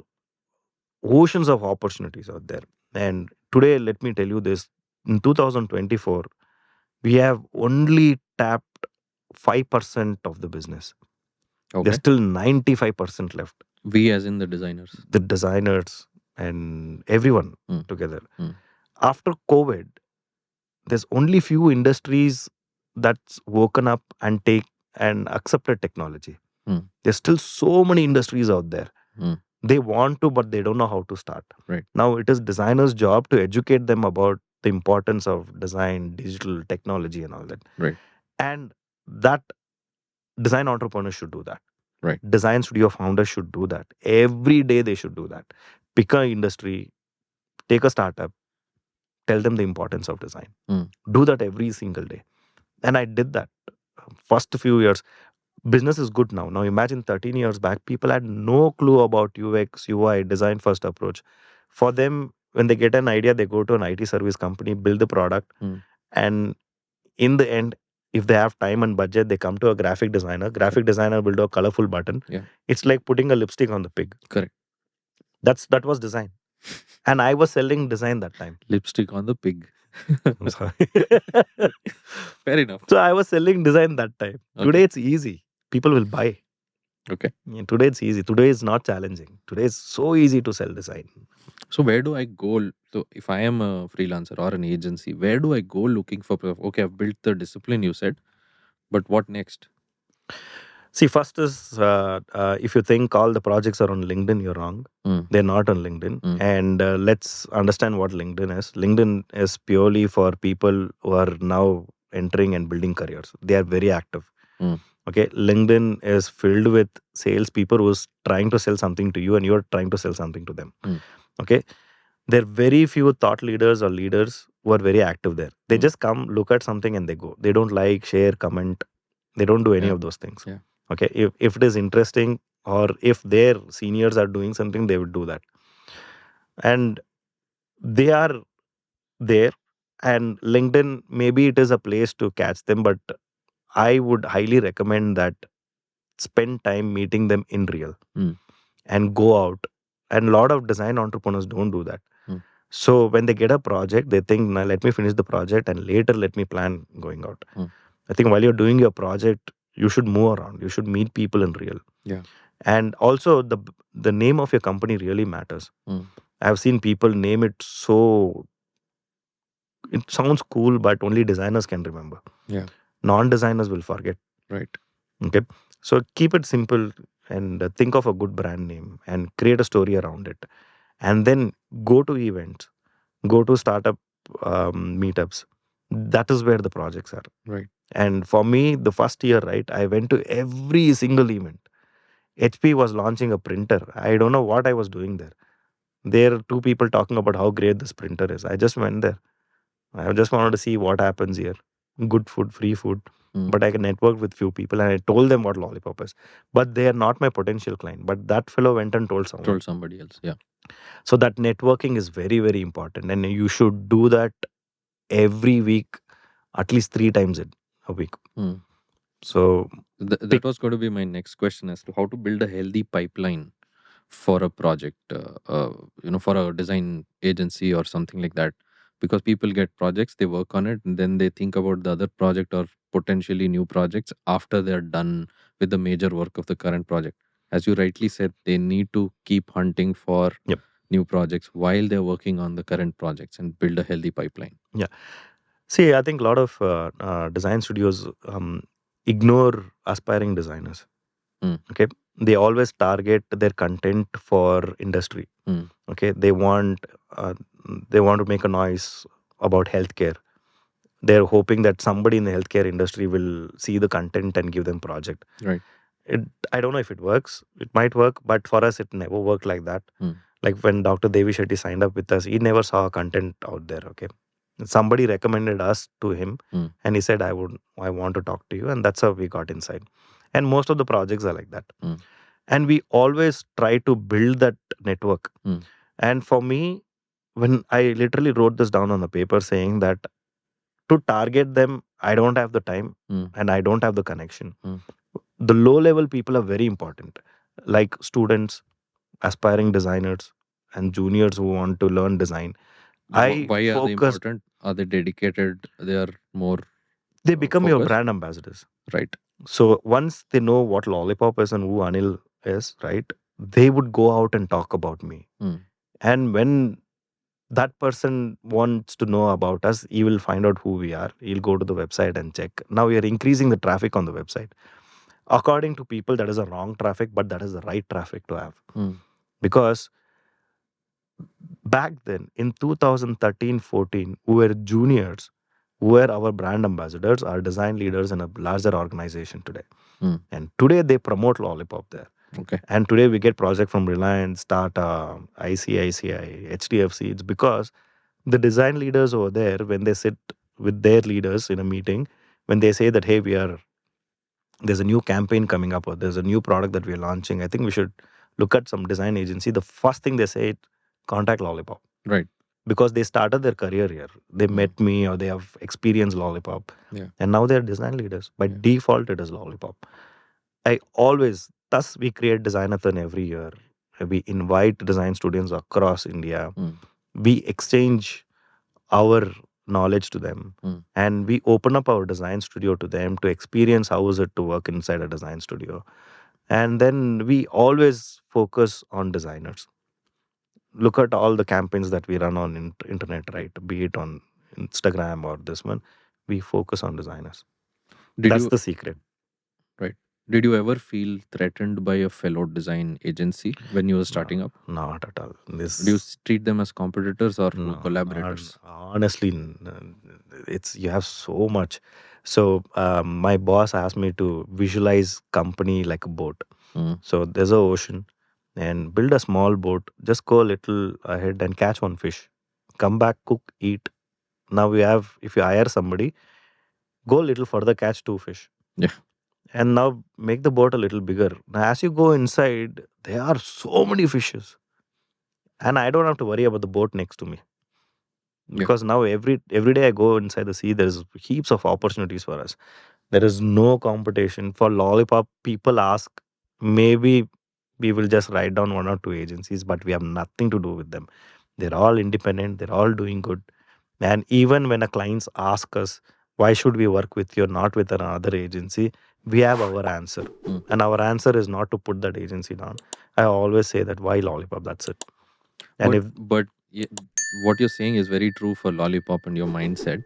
oceans of opportunities out there. And today, let me tell you this: in 2024, we have only tapped 5% of the business. Okay. There's still 95% left. We as in the designers. The designers and everyone Mm. together. Mm. After COVID, there's only few industries that's woken up and accepted technology. Mm. There's still so many industries out there. Mm. They want to, but they don't know how to start. Right. Now it is designers' job to educate them about the importance of design, digital technology, and all that. Right. And that design entrepreneurs should do that. Right. Design studio founders should do that. Every day they should do that. Pick a industry, take a startup, tell them the importance of design. Mm. Do that every single day. And I did that. First few years, business is good now. Now imagine 13 years back, people had no clue about UX, UI, design first approach. For them, when they get an idea, they go to an IT service company, build the product, Mm. and in the end, if they have time and budget, they come to a graphic designer. Graphic designer will do a colorful button. Yeah. It's like putting a lipstick on the pig. Correct. That was design. And I was selling design that time. Lipstick on the pig. I'm sorry. Fair enough. So I was selling design that time. Okay. Today it's easy. People will buy. Okay. Yeah, today it's easy. Today is not challenging. Today is so easy to sell design. So where do I go? So if I am a freelancer or an agency, where do I go looking for? Okay, I've built the discipline you said, but what next? See, first is if you think all the projects are on LinkedIn, you're wrong. Mm. They're not on LinkedIn. Mm. And let's understand what LinkedIn is. LinkedIn is purely for people who are now entering and building careers. They are very active. Mm. Okay, LinkedIn is filled with salespeople who's trying to sell something to you, and you're trying to sell something to them. Mm. Okay, there are very few thought leaders or leaders who are very active there. They Mm. just come, look at something, and they go. They don't like, share, comment. They don't do any Yeah. of those things. Yeah. Okay, if it is interesting or if their seniors are doing something, they would do that, and they are there. And LinkedIn, maybe it is a place to catch them, but I would highly recommend that spend time meeting them in real Mm. and go out. And a lot of design entrepreneurs don't do that. Mm. So when they get a project, they think, now let me finish the project and later let me plan going out. Mm. I think while you're doing your project, you should move around. You should meet people in real. Yeah. And also the name of your company really matters. Mm. I've seen people name it so it sounds cool, but only designers can remember. Yeah. Non-designers will forget. Right. Okay. So keep it simple and think of a good brand name and create a story around it. And then go to events, go to startup meetups. That is where the projects are. Right. And for me, the first year, right, I went to every single event. HP was launching a printer. I don't know what I was doing there. There are two people talking about how great this printer is. I just went there. I just wanted to see what happens here. Good food, free food. Mm. But I can network with few people and I told them what Lollipop is. But they are not my potential client. But that fellow went and told someone. Told somebody else. Yeah. So that networking is very, very important. And you should do that every week, at least 3 times a week. Mm. So That was going to be my next question as to how to build a healthy pipeline for a project, for a design agency or something like that. Because people get projects, they work on it, and then they think about the other project or potentially new projects after they're done with the major work of the current project. As you rightly said, they need to keep hunting for Yep. new projects while they're working on the current projects and build a healthy pipeline. Yeah. See, I think a lot of design studios ignore aspiring designers. Mm. Okay. They always target their content for industry. Mm. Okay. Uh, they want to make a noise about healthcare. They're hoping that somebody in the healthcare industry will see the content and give them project. Right. I don't know if it works. It might work, but for us, it never worked like that. Mm. Like when Dr. Devi Shetty signed up with us, he never saw content out there. Okay, somebody recommended us to him, Mm. and he said, I want to talk to you," and that's how we got inside. And most of the projects are like that. Mm. And we always try to build that network. Mm. And for me, when I literally wrote this down on the paper, saying that to target them, I don't have the time Mm. and I don't have the connection. Mm. The low level people are very important, like students, aspiring designers, and juniors who want to learn design. I Why are they focus, important? Are they dedicated? They are more they become your focused? brand ambassadors. Right. So once they know what Lollipop is and who Anil is, right, they would go out and talk about me. Mm. And when that person wants to know about us, he will find out who we are. He'll go to the website and check. Now we are increasing the traffic on the website. According to people, that is a wrong traffic, but that is the right traffic to have. Mm. Because back then in 2013-14, we were juniors who were our brand ambassadors, our design leaders in a larger organization today. Mm. And today they promote Lollipop there. Okay. And today we get project from Reliance, Tata, ICICI, HDFC. It's because the design leaders over there, when they sit with their leaders in a meeting, when they say that, hey, there's a new campaign coming up or there's a new product that we're launching, I think we should look at some design agency. The first thing they say, contact Lollipop. Right. Because they started their career here. They met me or they have experienced Lollipop. Yeah. And now they're design leaders. By Yeah. default, it is Lollipop. Thus we create Designathon every year. We invite design students across India. Mm. We exchange our knowledge to them. Mm. And we open up our design studio to them to experience how is it to work inside a design studio. And then we always focus on designers. Look at all the campaigns that we run on internet, right? Be it on Instagram or this one, we focus on designers. Did That's you the secret. right? Did you ever feel threatened by a fellow design agency when you were starting up? Not at all. Do you This treat them as competitors or no, collaborators? honestly, it's you have so much. So my boss asked me to visualize company like a boat. Mm. So there's a ocean, and build a small boat. Just go a little ahead and catch one fish. Come back, cook, eat. Now you have, if you hire somebody, go a little further, catch two fish, Yeah. and now make the boat a little bigger. Now as you go inside, there are so many fishes, and I don't have to worry about the boat next to me. Yeah. Because now every day I go inside the sea, there's heaps of opportunities for us. There is no competition for Lollipop. People ask, maybe we will just write down one or two agencies, but we have nothing to do with them. They're all independent, they're all doing good. And even when a clients ask us, why should we work with you, not with another agency, we have our answer. Mm. And our answer is not to put that agency down. I always say that, why Lollipop, that's it. And But if what you're saying is very true for Lollipop and your mindset.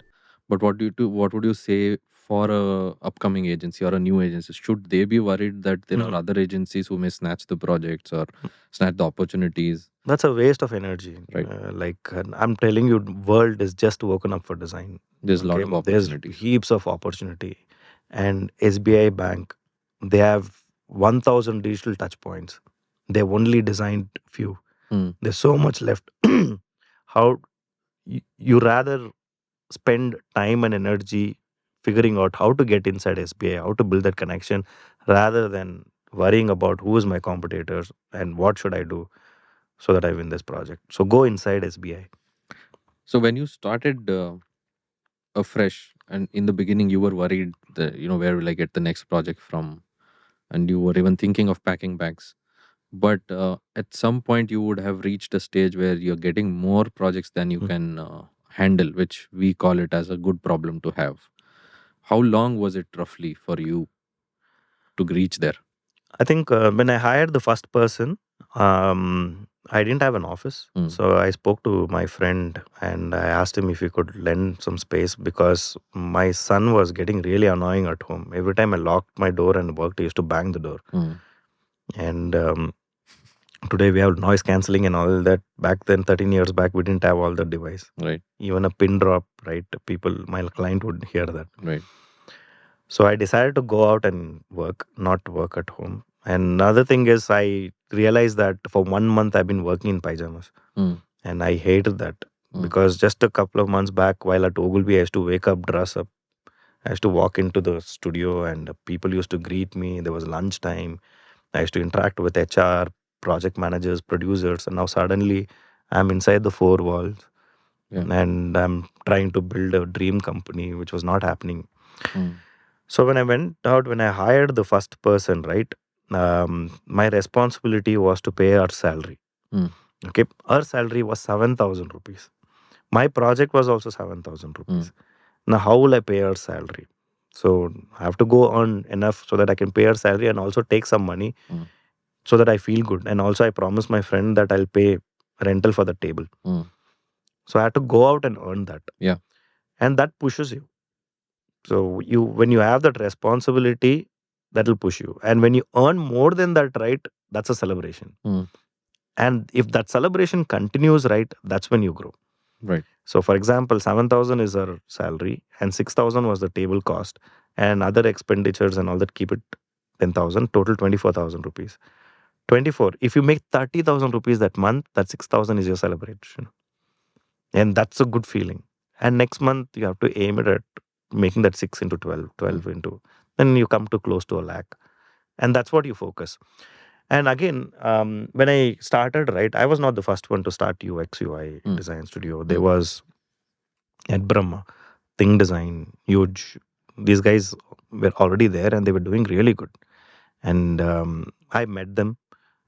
But what do you do? What would you say for a upcoming agency or a new agency? Should they be worried that there are mm, other agencies who may snatch the projects or snatch the opportunities? that's a waste of energy. Right. I'm telling you, world is just woken up for design. There's a lot Okay, of there's opportunities. heaps of opportunity, and SBI Bank, they have 1,000 digital touch points. They've only designed few. Mm. There's so much left. How you rather spend time and energy figuring out how to get inside SBI, how to build that connection, rather than worrying about who is my competitors and what should I do so that I win this project. So go inside SBI. So when you started afresh, and in the beginning you were worried that where will I get the next project from, and you were even thinking of packing bags. But at some point you would have reached a stage where you're getting more projects than you Mm. can handle, which we call it as a good problem to have. How long was it roughly for you to reach there? I think when I hired the first person, I didn't have an office. Mm. So I spoke to my friend and I asked him if he could lend some space because my son was getting really annoying at home. Every time I locked my door and worked, I used to bang the door. Mm. And today we have noise cancelling and all that. Back then, 13 years back, we didn't have all the device. Right. Even a pin drop, right? People, my client would hear that. Right. So I decided to go out and work, not work at home. And another thing is, I realized that for 1 month I've been working in pajamas, Mm. and I hated that Mm. because just a couple of months back, while at Ogilvy, I used to wake up, dress up, I used to walk into the studio, and people used to greet me. There was lunchtime. I used to interact with HR, project managers, producers, and now suddenly I'm inside the four walls, Yeah. and I'm trying to build a dream company, which was not happening. Mm. So when I went out, when I hired the first person, right, my responsibility was to pay her salary. Mm. Okay, her salary was 7,000 rupees. My project was also 7,000 rupees. Mm. Now, how will I pay her salary? So I have to go earn enough so that I can pay her salary and also take some money Mm. so that I feel good. And also, I promised my friend that I'll pay rental for the table. Mm. So I had to go out and earn that. Yeah. And that pushes you. So when you have that responsibility, that will push you. And when you earn more than that, right, that's a celebration. Mm. And if that celebration continues, right, that's when you grow. Right. So for example, 7,000 is our salary and 6,000 was the table cost and other expenditures and all that, keep it 10,000, total 24,000 rupees. 24. If you make 30,000 rupees that month, that 6,000 is your celebration. And that's a good feeling. And next month, you have to aim it at making that 6 into 12, 12 into, then you come to close to a lakh. And that's what you focus. And again, when I started, right, I was not the first one to start UxUI Mm. Design Studio. There was at Brahma, Thing Design, Huge. These guys were already there and they were doing really good. And I met them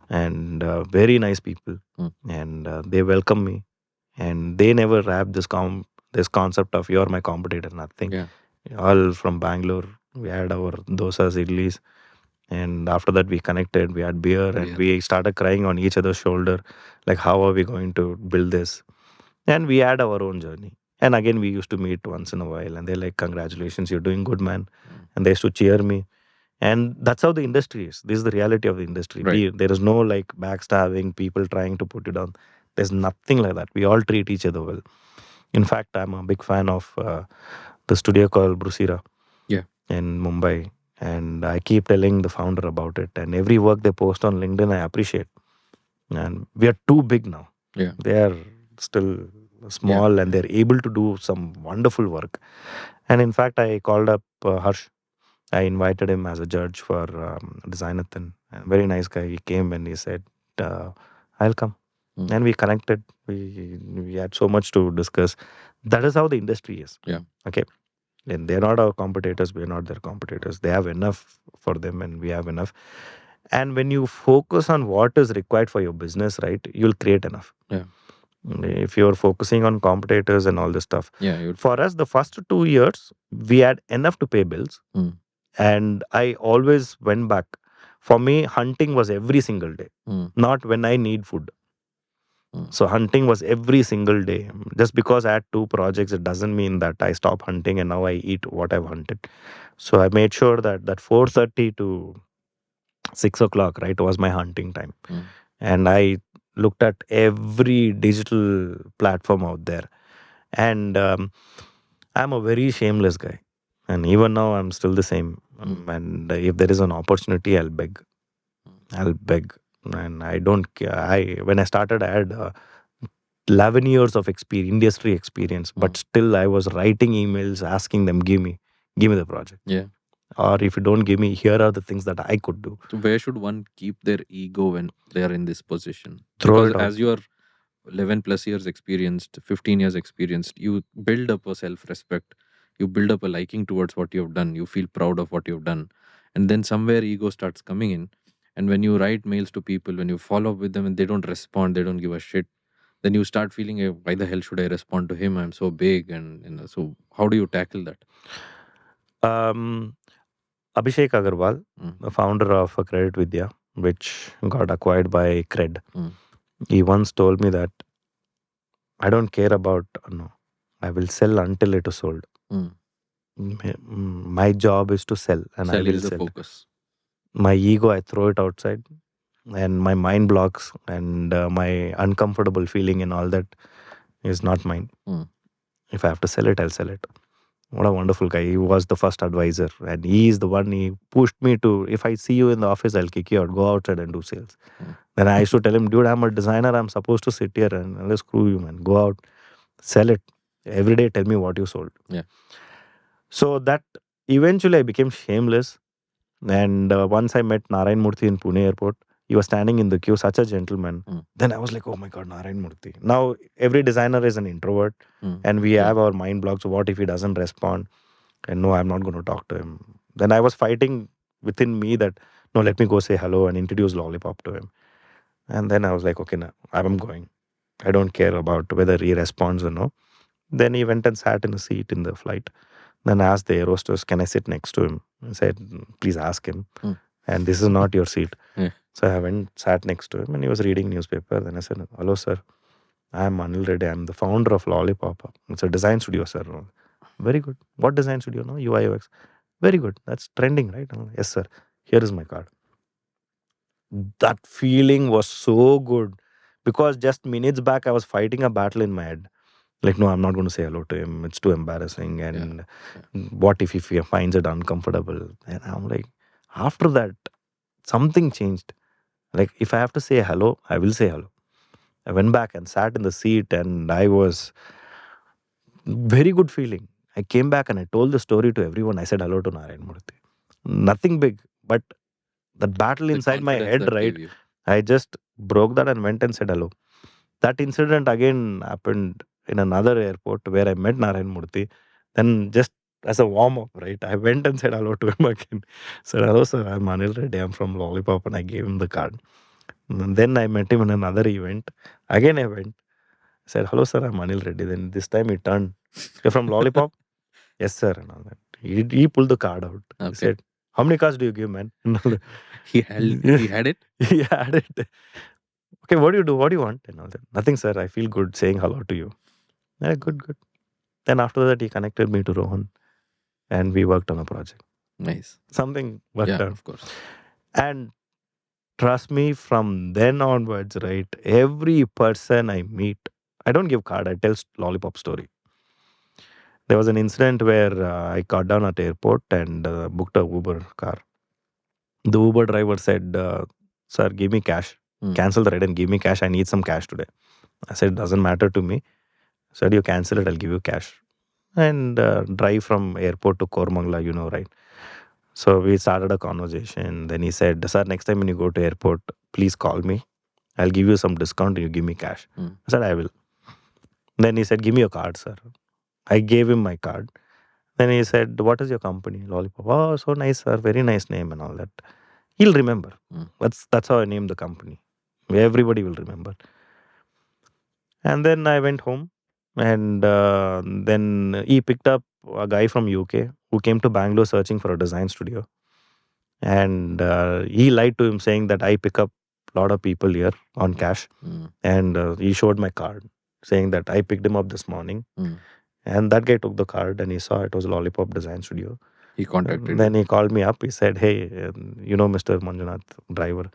and very nice people. Mm. And they welcomed me. And they never wrapped this concept of you're my competitor, nothing. Yeah. All from Bangalore. We had our dosas, idlis. And after that, we connected, we had beer, and we started crying on each other's shoulder. Like, how are we going to build this? And we had our own journey. And again, we used to meet once in a while, and they're like, congratulations, you're doing good, man. And they used to cheer me. And that's how the industry is. This is the reality of the industry. Right. There is no like backstabbing, people trying to put you down. There's nothing like that. We all treat each other well. In fact, I'm a big fan of the studio called Brusira Yeah. in Mumbai. And I keep telling the founder about it. And every work they post on LinkedIn, I appreciate. And we are too big now. Yeah. They are still small and they're able to do some wonderful work. And in fact, I called up Harsh. I invited him as a judge for Designathon. And very nice guy. He came and he said, I'll come. And we connected. We had so much to discuss. That is how the industry is. Yeah. Okay. And they're not our competitors. We're not their competitors. They have enough for them and we have enough. And when you focus on what is required for your business, right, you'll create enough. Yeah. If you're focusing on competitors and all this stuff. Yeah. For us, the first 2 years, we had enough to pay bills. And I always went back. For me, hunting was every single day, not when I need food. So hunting was every single day. Just because I had 2 projects, it doesn't mean that I stop hunting and now I eat what I've hunted. So I made sure that 4:30 to 6 o'clock, right, was my hunting time. And I looked at every digital platform out there. And I'm a very shameless guy. And even now, I'm still the same. And if there is an opportunity, I'll beg. I'll beg. And I don't care. When I started, I had 11 years of industry experience. But still, I was writing emails, asking them, give me the project. Yeah. Or if you don't give me, here are the things that I could do. So where should one keep their ego when they are in this position? Throw Because it out. as you are 11 plus years experienced, 15 years experienced, you build up a self-respect. You build up a liking towards what you have done. You feel proud of what you've done. And then somewhere ego starts coming in. And when you write mails to people, when you follow up with them and they don't respond, they don't give a shit, then you start feeling, why the hell should I respond to him? I'm so big. And so how do you tackle that? Abhishek Agarwal, the founder of Credit Vidya, which got acquired by Cred, he once told me that I don't care about, no, I will sell until it is sold. My job is to sell and I Sell will is the sell. focus. My ego, I throw it outside, and my mind blocks and my uncomfortable feeling and all that is not mine. If I have to sell it, I'll sell it. What a wonderful guy. He was the first advisor and he is the one, he pushed me to, if I see you in the office, I'll kick you out, go outside and do sales. Then I used to tell him, dude, I'm a designer, I'm supposed to sit here and let's screw you, man. Go out, sell it. Every day tell me what you sold. Yeah. So that eventually I became shameless. And once I met Narayan Murthy in Pune airport, he was standing in the queue, such a gentleman. Then I was like, oh my God, Narayan Murthy. Now, every designer is an introvert and we have our mind blocks. What if he doesn't respond? And no, I'm not going to talk to him. Then I was fighting within me that, no, let me go say hello and introduce Lollipop to him. And then I was like, okay, now I'm going. I don't care about whether he responds or no. Then he went and sat in a seat in the flight. Then I asked the air hostess, can I sit next to him? I said, please ask him. And this is not your seat. So I went, sat next to him and he was reading newspaper. Then I said, hello, sir. I am Anil Reddy. I'm the founder of Lollipop. It's a design studio, sir. Very good. What design studio? No, uiux. Very good. That's trending, right? Yes, sir. Here is my card. That feeling was so good because just minutes back I was fighting a battle in my head. Like, no, I'm not going to say hello to him. It's too embarrassing. And what if he finds it uncomfortable? And I'm like, after that, something changed. Like, if I have to say hello, I will say hello. I went back and sat in the seat and I was very good feeling. I came back and I told the story to everyone. I said hello to Narayan Murthy. Nothing big, but that battle The inside my confidence head, that right? gave you. I just broke that and went and said hello. That incident again happened in another airport where I met Narayan Murthy. Then just as a warm up, right? I went and said hello to him again. Said, hello, sir. I'm Anil Reddy. I'm from Lollipop. And I gave him the card. And then I met him in another event. Again, I went. Said, hello, sir. I'm Anil Reddy. Then this time he turned. You're from Lollipop? Yes, sir. And all that. He pulled the card out. He Okay. said, how many cards do you give, man? And all that. He had it. He had it. Okay, what do you do? What do you want? And all that. Nothing, sir. I feel good saying hello to you. Yeah, good, good. Then after that, he connected me to Rohan and we worked on a project. Nice. Something worked Yeah, out. of course. And trust me, from then onwards, right, every person I meet, I don't give card, I tell lollipop story. There was an incident where I got down at airport and booked a Uber car. The Uber driver said, "Sir, give me cash. Cancel the ride and give me cash. I need some cash today." I said, "Doesn't matter to me." Said, "You cancel it, I'll give you cash." And drive from airport to Kormangla, right? So we started a conversation. Then he said, "Sir, next time when you go to airport, please call me. I'll give you some discount. You give me cash." I said, "I will." Then he said, "Give me your card, sir." I gave him my card. Then he said, "What is your company?" Lollipop. "Oh, so nice, sir. Very nice name and all that." He'll remember. That's how I named the company. Everybody will remember. And then I went home, and then he picked up a guy from UK who came to Bangalore searching for a design studio, and he lied to him saying that I pick up a lot of people here on cash, and he showed my card saying that I picked him up this morning. And that guy took the card and he saw it was Lollipop Design Studio. He contacted Then you. he called me up. He said, "Hey, Mr. Manjunath, driver."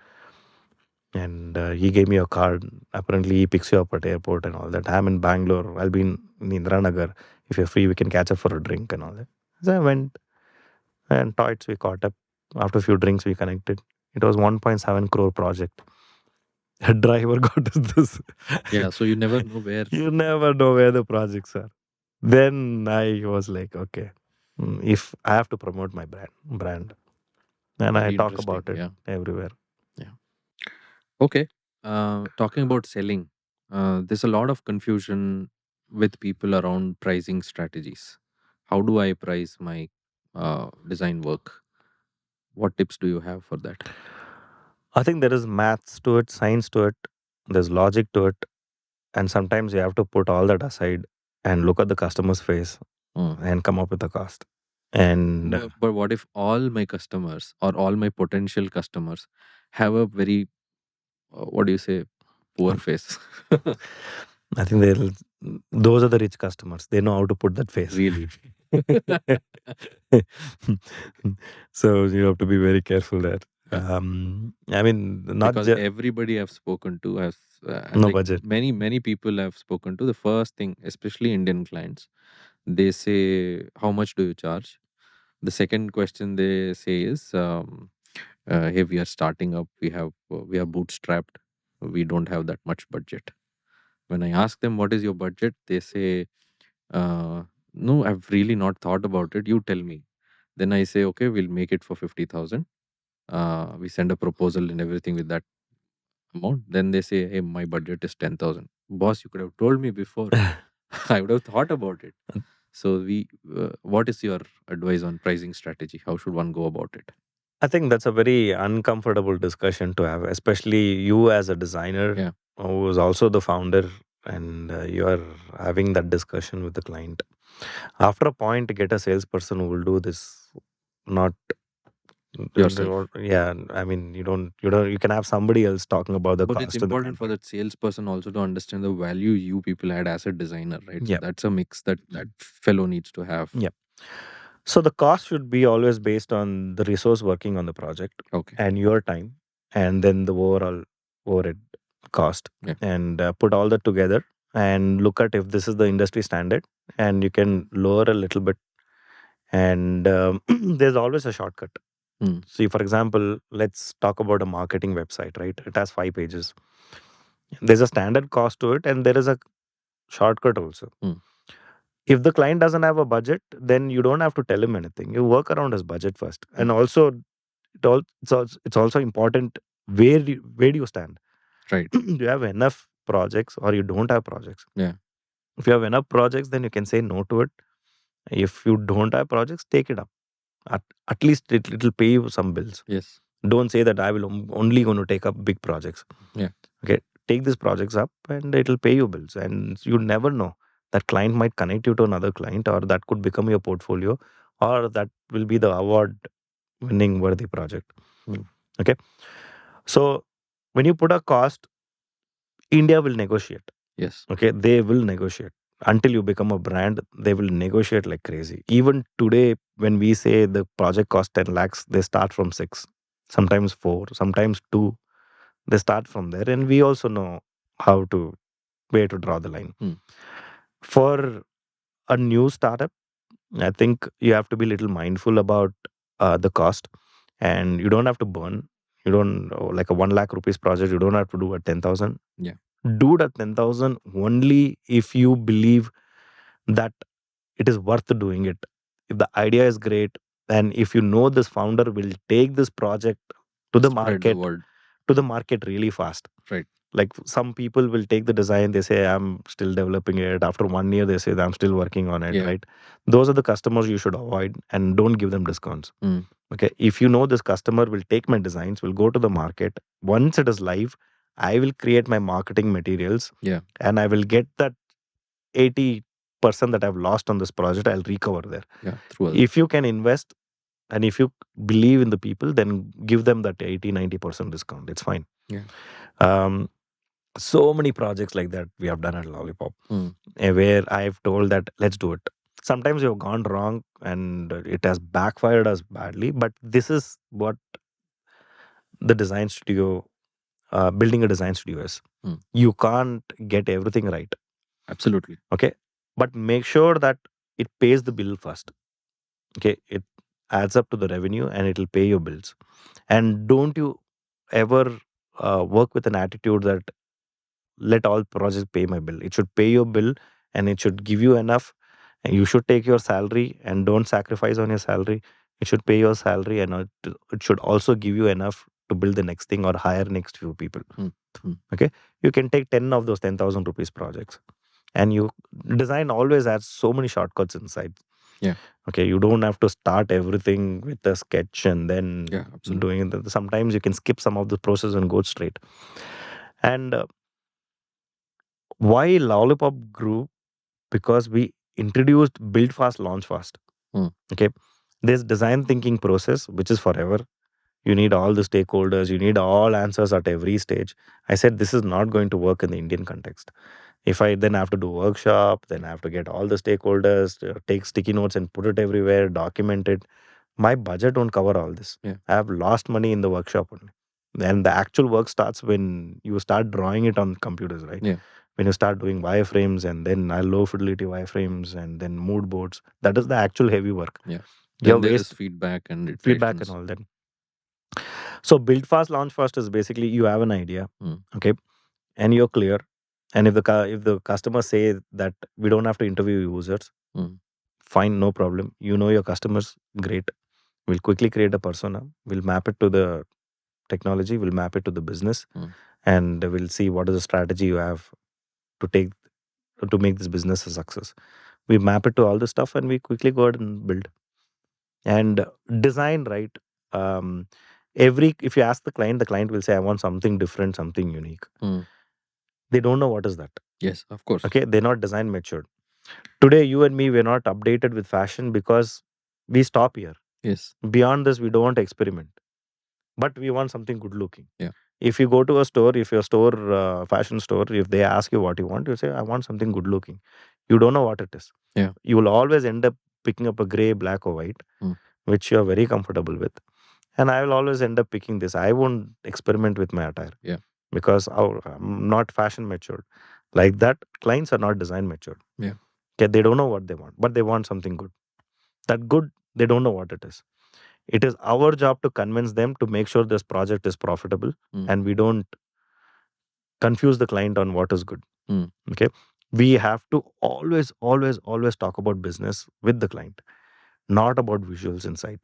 And he gave me a card. Apparently, he picks you up at airport and all that. I'm in Bangalore. I'll be in Indiranagar. If you're free, we can catch up for a drink and all that. So I went and Toits, we caught up. After a few drinks, we connected. It was 1.7 crore project. A driver got us this. Yeah, so you never know where. You never know where the projects are. Then I was like, okay, if I have to promote my brand, and I Very talk interesting. about it Yeah. everywhere. Yeah. Okay. Talking about selling, there's a lot of confusion with people around pricing strategies. How do I price my design work? What tips do you have for that? I think there is maths to it, science to it, there's logic to it, and sometimes you have to put all that aside and look at the customer's face and come up with a cost. And But what if all my customers or all my potential customers have a very, what do you say, poor face? I think those are the rich customers. They know how to put that face. Really? So you have to be very careful there. Yeah. I mean, not Because just everybody I've spoken to has, no like budget. many people I've spoken to, the first thing, especially Indian clients, they say, how much do you charge? The second question they say is, hey, we are starting up, we are bootstrapped, we don't have that much budget. When I ask them what is your budget, they say, no, I've really not thought about it, you tell me. Then I say, okay, we'll make it for 50,000. We send a proposal and everything with that amount. Then they say, hey, my budget is 10,000. Boss, you could have told me before. I would have thought about it. So what is your advice on pricing strategy? How should one go about it? I think that's a very uncomfortable discussion to have, especially you as a designer Yeah. who is also the founder, and you are having that discussion with the client. After a point, get a salesperson who will do this. Not Yourself. yeah. I mean, you can have somebody else talking about the But it's cost in the important for contract. that salesperson also to understand the value you people add as a designer, right? So Yeah, that's a mix that fellow needs to have. yeah. So the cost should be always based on the resource working on the project Okay. and your time, and then the overall overhead cost, Yeah. and put all that together and look at if this is the industry standard, and you can lower a little bit. And there's always a shortcut. See, for example, let's talk about a marketing website, right? It has 5 pages. There's a standard cost to it, and there is a shortcut also. If the client doesn't have a budget, then you don't have to tell him anything. You work around his budget first. And also, it's also important where do you stand? Right. Do you have enough projects or you don't have projects? Yeah. If you have enough projects, then you can say no to it. If you don't have projects, take it up. At least it'll pay you some bills. Yes. Don't say that I will only going to take up big projects. Yeah. Okay, take these projects up and it'll pay you bills. And you never know, that client might connect you to another client, or that could become your portfolio, or that will be the award winning worthy project. Okay, so when you put a cost, India will negotiate. Yes. Okay, they will negotiate. until you become a brand, they will negotiate like crazy. Even today, when we say the project cost 10 lakhs, they start from 6, sometimes 4, sometimes 2. They start from there. And we also know how to, where to draw the line. For a new startup, I think you have to be a little mindful about the cost, and you don't have to burn. You don't like a 1 lakh rupees project. You don't have to do at 10,000. Yeah. Do it at 10,000 only if you believe that it is worth doing it. If the idea is great, and if you know this founder will take this project to the Spread the market, word. really fast. Right. Like some people will take the design, they say, I'm still developing it. After 1 year, they say, I'm still working on it, Yeah. right? Those are the customers you should avoid and don't give them discounts. Mm. Okay. If you know this customer will take my designs, will go to the market. Once it is live, I will create my marketing materials. Yeah. And I will get that 80% that I've lost on this project, I'll recover there. Yeah. Through us. If you can invest and if you believe in the people, then give them that 80-90% discount. It's fine. Yeah. Um, so many projects like that we have done at Lollipop, where I've told that let's do it. Sometimes we have gone wrong and it has backfired us badly, but this is what the design studio, building a design studio is. You can't get everything right. Absolutely. Okay. But make sure that it pays the bill first. Okay. It adds up to the revenue and it will pay your bills. And don't you ever work with an attitude that let all projects pay my bill. It should pay your bill and it should give you enough. And you should take your salary and don't sacrifice on your salary. It should pay your salary and it should also give you enough to build the next thing or hire next few people. Okay. You can take 10 of those 10,000 rupees projects, and you design always has so many shortcuts inside. Yeah. Okay. You don't have to start everything with a sketch and then doing it. Sometimes you can skip some of the process and go straight. And why Lollipop grew? Because we introduced build fast, launch fast. Okay. This design thinking process, which is forever. You need all the stakeholders, you need all answers at every stage. I said this is not going to work in the Indian context. If I then have to do workshop, then I have to get all the stakeholders, take sticky notes and put it everywhere, document it. My budget won't cover all this. Yeah. I have lost money in the workshop only. And the actual work starts when you start drawing it on computers, right? Yeah. When you start doing wireframes and then low fidelity wireframes and then mood boards, that is the actual heavy work. Yeah. You Then have there is waste feedback and feedback and iterations. all that. So build fast, launch fast is basically you have an idea, okay, and you're clear. And if the customer say that we don't have to interview users, fine, no problem. You know your customers, great. We'll quickly create a persona. We'll map it to the technology. We'll map it to the business, and we'll see what is the strategy you have to take to make this business a success. We map it to all the stuff, and we quickly go ahead and build and design. Right. Um, if you ask the client will say, I want something different, something unique. They don't know what is that. Yes, of course. Okay, they're not design matured. Today, you and me, we're not updated with fashion because we stop here. Yes. Beyond this, we don't want to experiment, but we want something good looking. Yeah. If you go to a store, if your store, fashion store, if they ask you what you want, you say, I want something good looking. You don't know what it is. Yeah. You will always end up picking up a gray, black, or white, which you are very comfortable with. And I will always end up picking this. I won't experiment with my attire. Yeah. Because I'm not fashion matured. Like that, clients are not design matured. Yeah. Okay, they don't know what they want, but they want something good. That good, they don't know what it is. It is our job to convince them to make sure this project is profitable and we don't confuse the client on what is good. Okay. We have to always, always, always talk about business with the client, not about visuals inside.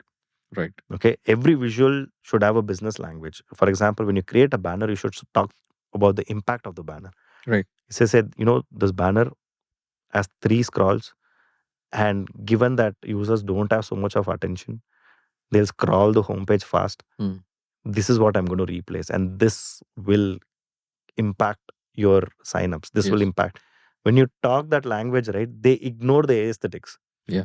Right. Okay. Every visual should have a business language. For example, when you create a banner, you should talk about the impact of the banner. Right. He said, this banner has 3 scrolls, and given that users don't have so much of attention, they'll scroll the homepage fast. This is what I'm going to replace, and this will impact your signups. This will impact. When you talk that language, right, they ignore the aesthetics. Yeah.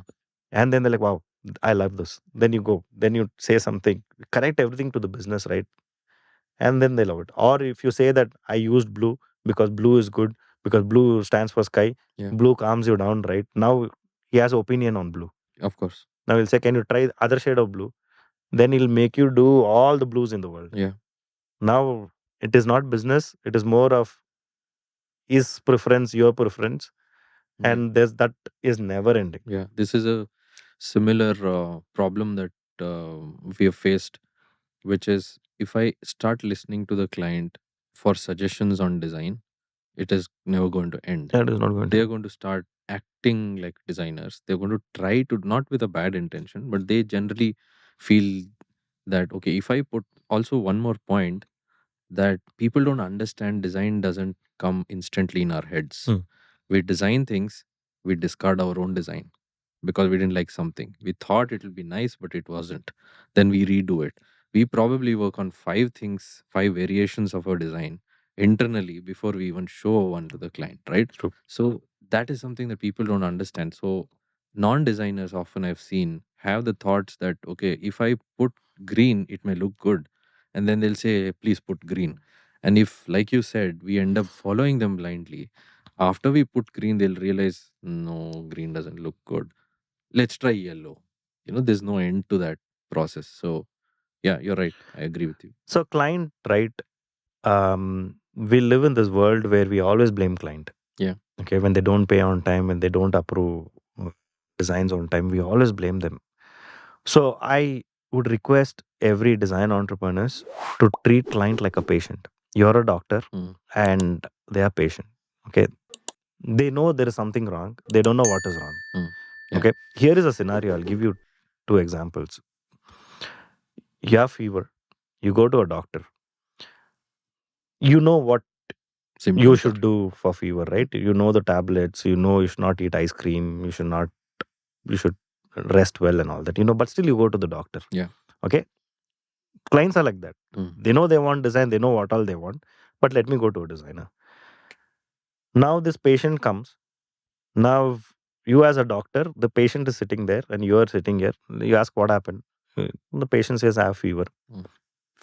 And then they're like, wow, I love this. Then you go, then you say something, connect everything to the business, right? And then they love it. Or if you say that I used blue because blue is good, because blue stands for sky. Yeah. Blue calms you down, right? Now he has opinion on blue. Of course. Now he'll say, can you try other shade of blue? Then he'll make you do all the blues in the world. Yeah. Now it is not business. It is more of his preference, your preference, Yeah. and there's that is never ending. Yeah. This is a similar problem that we have faced, which is if I start listening to the client for suggestions on design, it is never going to end. That is not going They're to. going to start acting like designers. They're going to try to, not with a bad intention, but they generally feel that, okay, if I put also one more point, that people don't understand design doesn't come instantly in our heads. Hmm. We design things, we discard our own design because we didn't like something. We thought it will be nice, but it wasn't. Then we redo it. We probably work on five things, five variations of our design internally before we even show one to the client, right? True. So that is something that people don't understand. So non-designers often I've seen have the thoughts that, okay, if I put green, it may look good. And then they'll say, please put green. And if, like you said, we end up following them blindly, after we put green, they'll realize, no, green doesn't look good. Let's try yellow. There's no end to that process. So, yeah, you're right. I agree with you. So client, right? We live in this world where we always blame client. Yeah. Okay, when they don't pay on time, when they don't approve designs on time, we always blame them. So I would request every design entrepreneurs to treat client like a patient. You're a doctor Mm. and they are patient. Okay, they know there is something wrong. They don't know what is wrong. Mm. Yeah. Okay, here is a scenario. I'll give you two examples. You have fever. You go to a doctor. You know what Symptoms you are. should do for fever, right? You know the tablets. You know you should not eat ice cream. You should not. You should rest well and all that. But still you go to the doctor. Yeah. Okay, clients are like that. Mm. They know they want design. They know what all they want. But let me go to a designer. Now this patient comes. Now you as a doctor, the patient is sitting there and you are sitting here. You ask what happened. The patient says I have fever. Mm.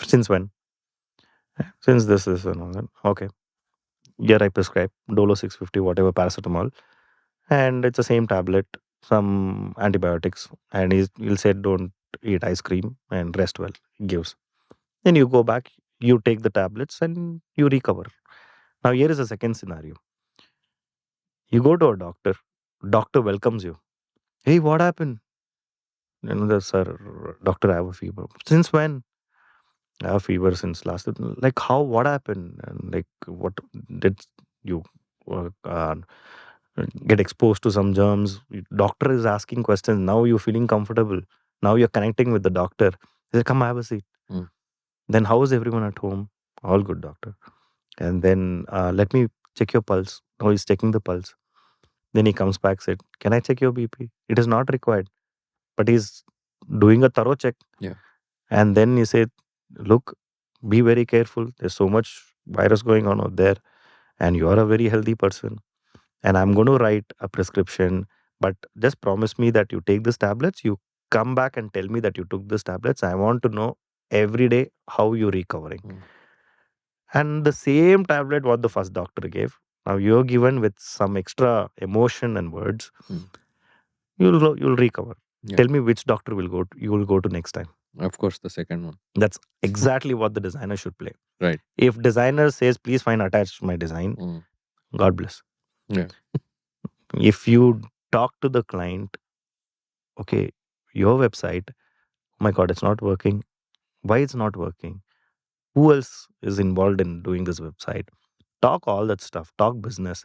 Since when? Since this is and all that. Okay. Here I prescribe Dolo 650, whatever paracetamol, and it's the same tablet, some antibiotics, and he'll say don't eat ice cream and rest well. He gives. Then you go back, you take the tablets and you recover. Now here is a second scenario. You go to a doctor welcomes you. Hey, what happened? Sir, doctor, I have a fever. Since when? I have fever since last. Like how? What happened? And like what did you uh, get exposed to some germs? Doctor is asking questions. Now you're feeling comfortable. Now you're connecting with the doctor. He said, "Come have a seat." Mm. Then how is everyone at home? All good, doctor. And then let me check your pulse. Now he's checking the pulse. Then he comes back said, "Can I check your BP?" It is not required, but he's doing a thorough check. Yeah. And then he said, "Look, be very careful. There's so much virus going on out there, and you are a very healthy person. And I'm going to write a prescription, but just promise me that you take these tablets. You come back and tell me that you took these tablets. I want to know every day how you're recovering." Mm. And the same tablet what the first doctor gave, now you're given with some extra emotion and words. Mm. You'll recover. Yeah. Tell me which doctor you will go to next time. Of course, the second one. That's exactly what the designer should play. Right. If designer says, please find attached my design, Mm. God bless. Yeah. If you talk to the client, okay, your website, oh my God, it's not working. Why it's not working? Who else is involved in doing this website? Talk all that stuff. Talk business.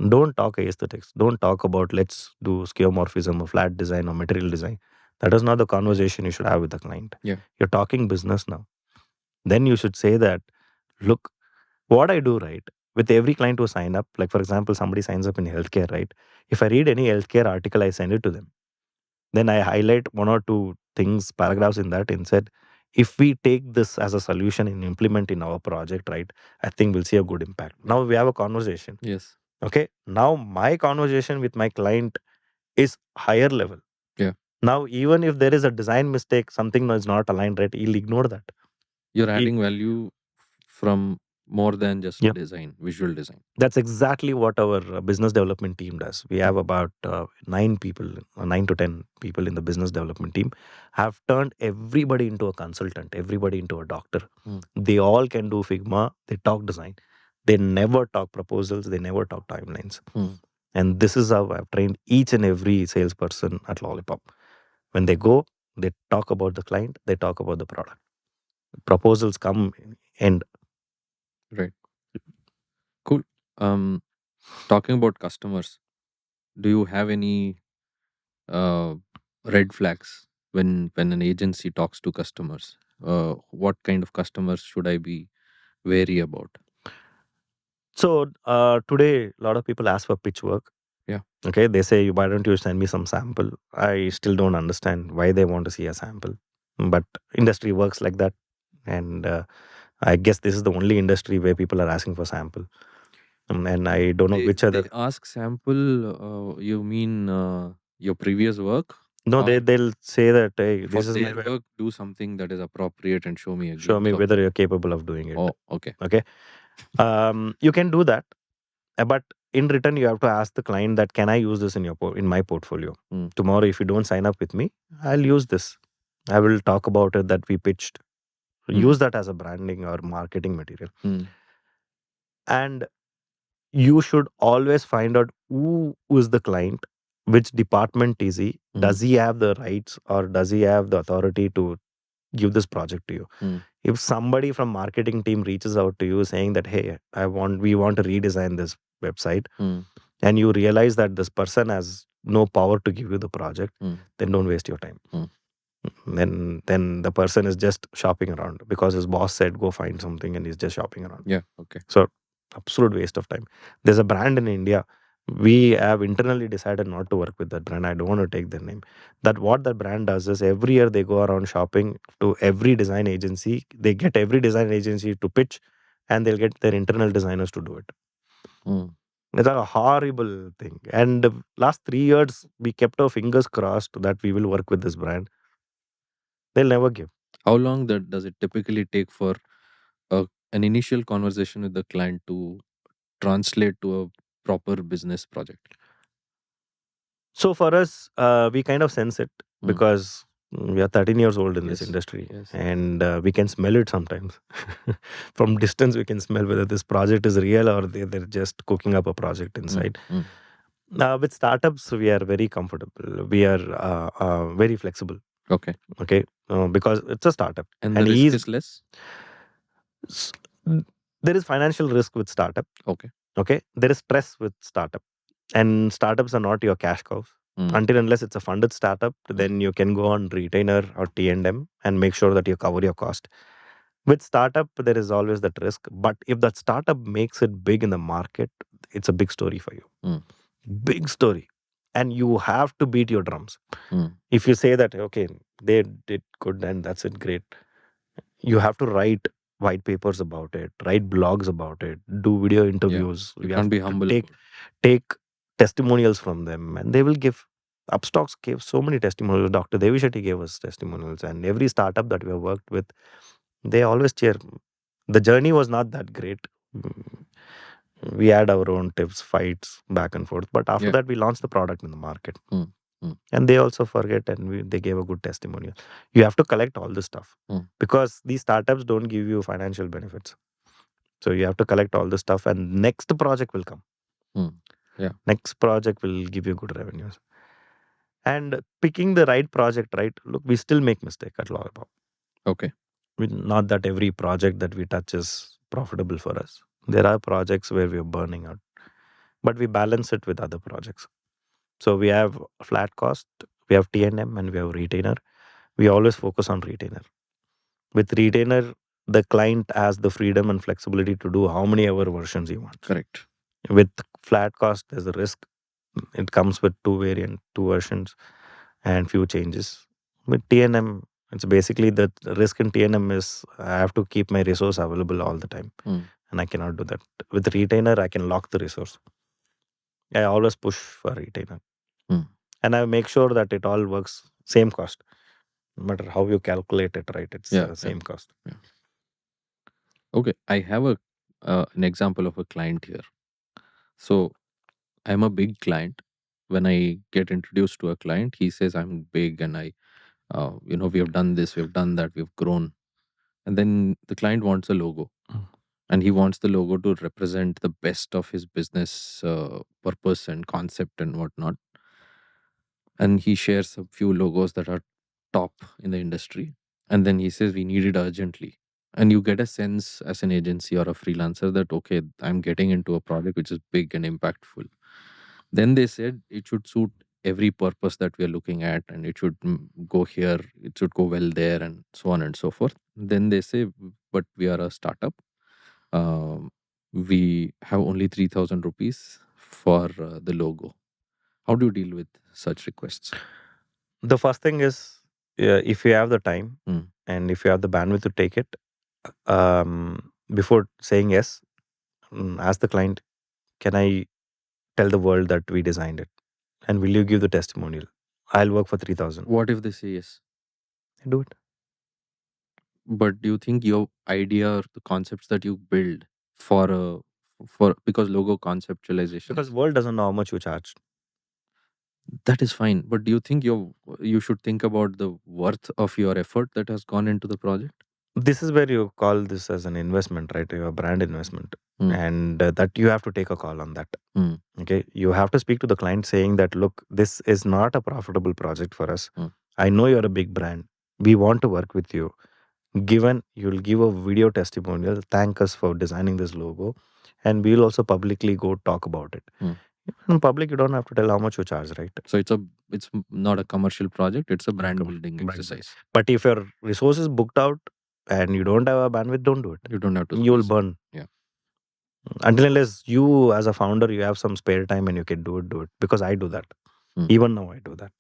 Don't talk aesthetics. Don't talk about let's do skeuomorphism or flat design or material design. That is not the conversation you should have with the client. Yeah. You're talking business now. Then you should say that, look, what I do, right? With every client who sign up, like for example, somebody signs up in healthcare, right? If I read any healthcare article, I send it to them. Then I highlight one or two things, paragraphs in that, and said, if we take this as a solution and implement in our project, right, I think we'll see a good impact. Now we have a conversation. Yes. Okay. Now my conversation with my client is higher level. Yeah. Now, even if there is a design mistake, something is not aligned right, he'll ignore that. You're adding value from more than just Yeah. design, visual design. That's exactly what our business development team does. We have about 9 people, 9 to 10 people in the business development team, have turned everybody into a consultant, everybody into a doctor. Mm. They all can do Figma. They talk design. They never talk proposals. They never talk timelines. Mm. And this is how I've trained each and every salesperson at Lollipop. When they go, they talk about the client. They talk about the product. Proposals come and Right. Cool. Um, Talking about customers, do you have any uh, red flags when an agency talks to customers? What kind of customers should I be wary about? so today a lot of people ask for pitch work. Yeah. Okay, they say, why don't you send me some sample? I still don't understand why they want to see a sample, but industry works like that, and I guess this is the only industry where people are asking for sample. And I don't know which They other. ask sample. You mean your previous work, No, or they'll say that, hey, for this is my their work do something that is appropriate and show me a show glimpse me of? whether you're capable of doing it. Oh, okay. Okay, you can do that, but in return you have to ask the client that, can I use this in in my portfolio? Mm. Tomorrow if you don't sign up with me, I'll use this. I will talk about it that we pitched. Use that as a branding or marketing material. Mm. And you should always find out who is the client, which department is he, does he have the rights or does he have the authority to give this project to you. Mm. If somebody from marketing team reaches out to you saying that, hey, we want to redesign this website, Mm. and you realize that this person has no power to give you the project, Mm. then don't waste your time. Mm. Then the person is just shopping around because his boss said go find something and he's just shopping around. Yeah. Okay. So absolute waste of time. There's a brand in India. We have internally decided not to work with that brand. I don't want to take their name. That what that brand does is every year they go around shopping to every design agency. They get every design agency to pitch, and they'll get their internal designers to do it. Mm. It's a horrible thing. And the last 3 years, we kept our fingers crossed that we will work with this brand. They'll never give. How long that does it typically take for an initial conversation with the client to translate to a proper business project? So for us, we kind of sense it Mm. because we are 13 years old in this Yes. industry, Yes. and we can smell it sometimes. From distance, we can smell whether this project is real or they're just cooking up a project Mm. inside. Mm. With startups, we are very comfortable. We are very flexible. Okay. Okay, because it's a startup, And the risk is less? s- there is financial risk with startup. Okay. Okay, there is stress with startup, and startups are not your cash cows. Mm. Until unless it's a funded startup, then you can go on retainer or T&M and make sure that you cover your cost. With startup, there is always that risk. But if that startup makes it big in the market, it's a big story for you. Mm. Big story. And you have to beat your drums. Mm. If you say that, okay, they did good and that's it, great. You have to write white papers about it, write blogs about it, do video interviews. You You can't have be to humble. take testimonials from them, and they will give. Upstocks gave so many testimonials. Dr. Devi Shetty gave us testimonials, and every startup that we have worked with, they always cheer. The journey was not that great. Mm, We had our own tips, fights, back and forth. But after Yeah. that, we launched the product in the market. Mm. Mm. And they also forget, and they gave a good testimonial. You have to collect all this stuff Mm. because these startups don't give you financial benefits. So you have to collect all this stuff, and next project will come. Mm. Yeah. Next project will give you good revenues. And picking the right project, right? Look, we still make mistake at Lollipop. Okay. Not that every project that we touch is profitable for us. There are projects where we are burning out, but we balance it with other projects. So we have flat cost, we have T&M, and we have retainer. We always focus on retainer. With retainer, the client has the freedom and flexibility to do how many ever versions he wants. Correct. With flat cost, there's a risk. It comes with two versions, and few changes. With T&M, it's basically the risk in T&M is I have to keep my resource available all the time, Mm. and I cannot do that. With retainer, I can lock the resource. I always push for retainer, Mm. and I make sure that it all works same cost. No matter how you calculate it, right? It's Yeah. same cost. Yeah. Okay. I have a an example of a client here. So I'm a big client. When I get introduced to a client, he says I'm big and we have done this, we have done that, we've grown. And then the client wants a logo, and he wants the logo to represent the best of his business purpose and concept and whatnot. And he shares a few logos that are top in the industry, and then he says we need it urgently. And you get a sense as an agency or a freelancer that, okay, I'm getting into a project which is big and impactful. Then they said it should suit every purpose that we are looking at, and it should go here, it should go well there, and so on and so forth. Then they say, but we are a startup. Um, we have only 3,000 rupees for the logo. How do you deal with such requests? The first thing is, if you have the time Mm. and if you have the bandwidth to take it, before saying yes, ask the client, can I tell the world that we designed it? And will you give the testimonial? I'll work for 3,000. What if they say yes? Do it. But do you think your idea or the concepts that you build for because logo conceptualization, Because world doesn't know how much you charge. that is fine. But do you think you should think about the worth of your effort that has gone into the project? This is where you call this as an investment, right? Your brand investment. And that you have to take a call on that. Okay. You have to speak to the client saying that, look, this is not a profitable project for us. I know you're a big brand. We want to work with you. Given you'll give a video testimonial, thank us for designing this logo, and we'll also publicly go talk about it. In public, you don't have to tell how much you charge, right? So it's not a commercial project, it's a brand building Brand exercise. But if your resource is booked out and you don't have a bandwidth, don't do it. You don't have to You'll squeeze. burn. Yeah. Until unless you as a founder, you have some spare time and you can do it. Because I do that. Even now I do that.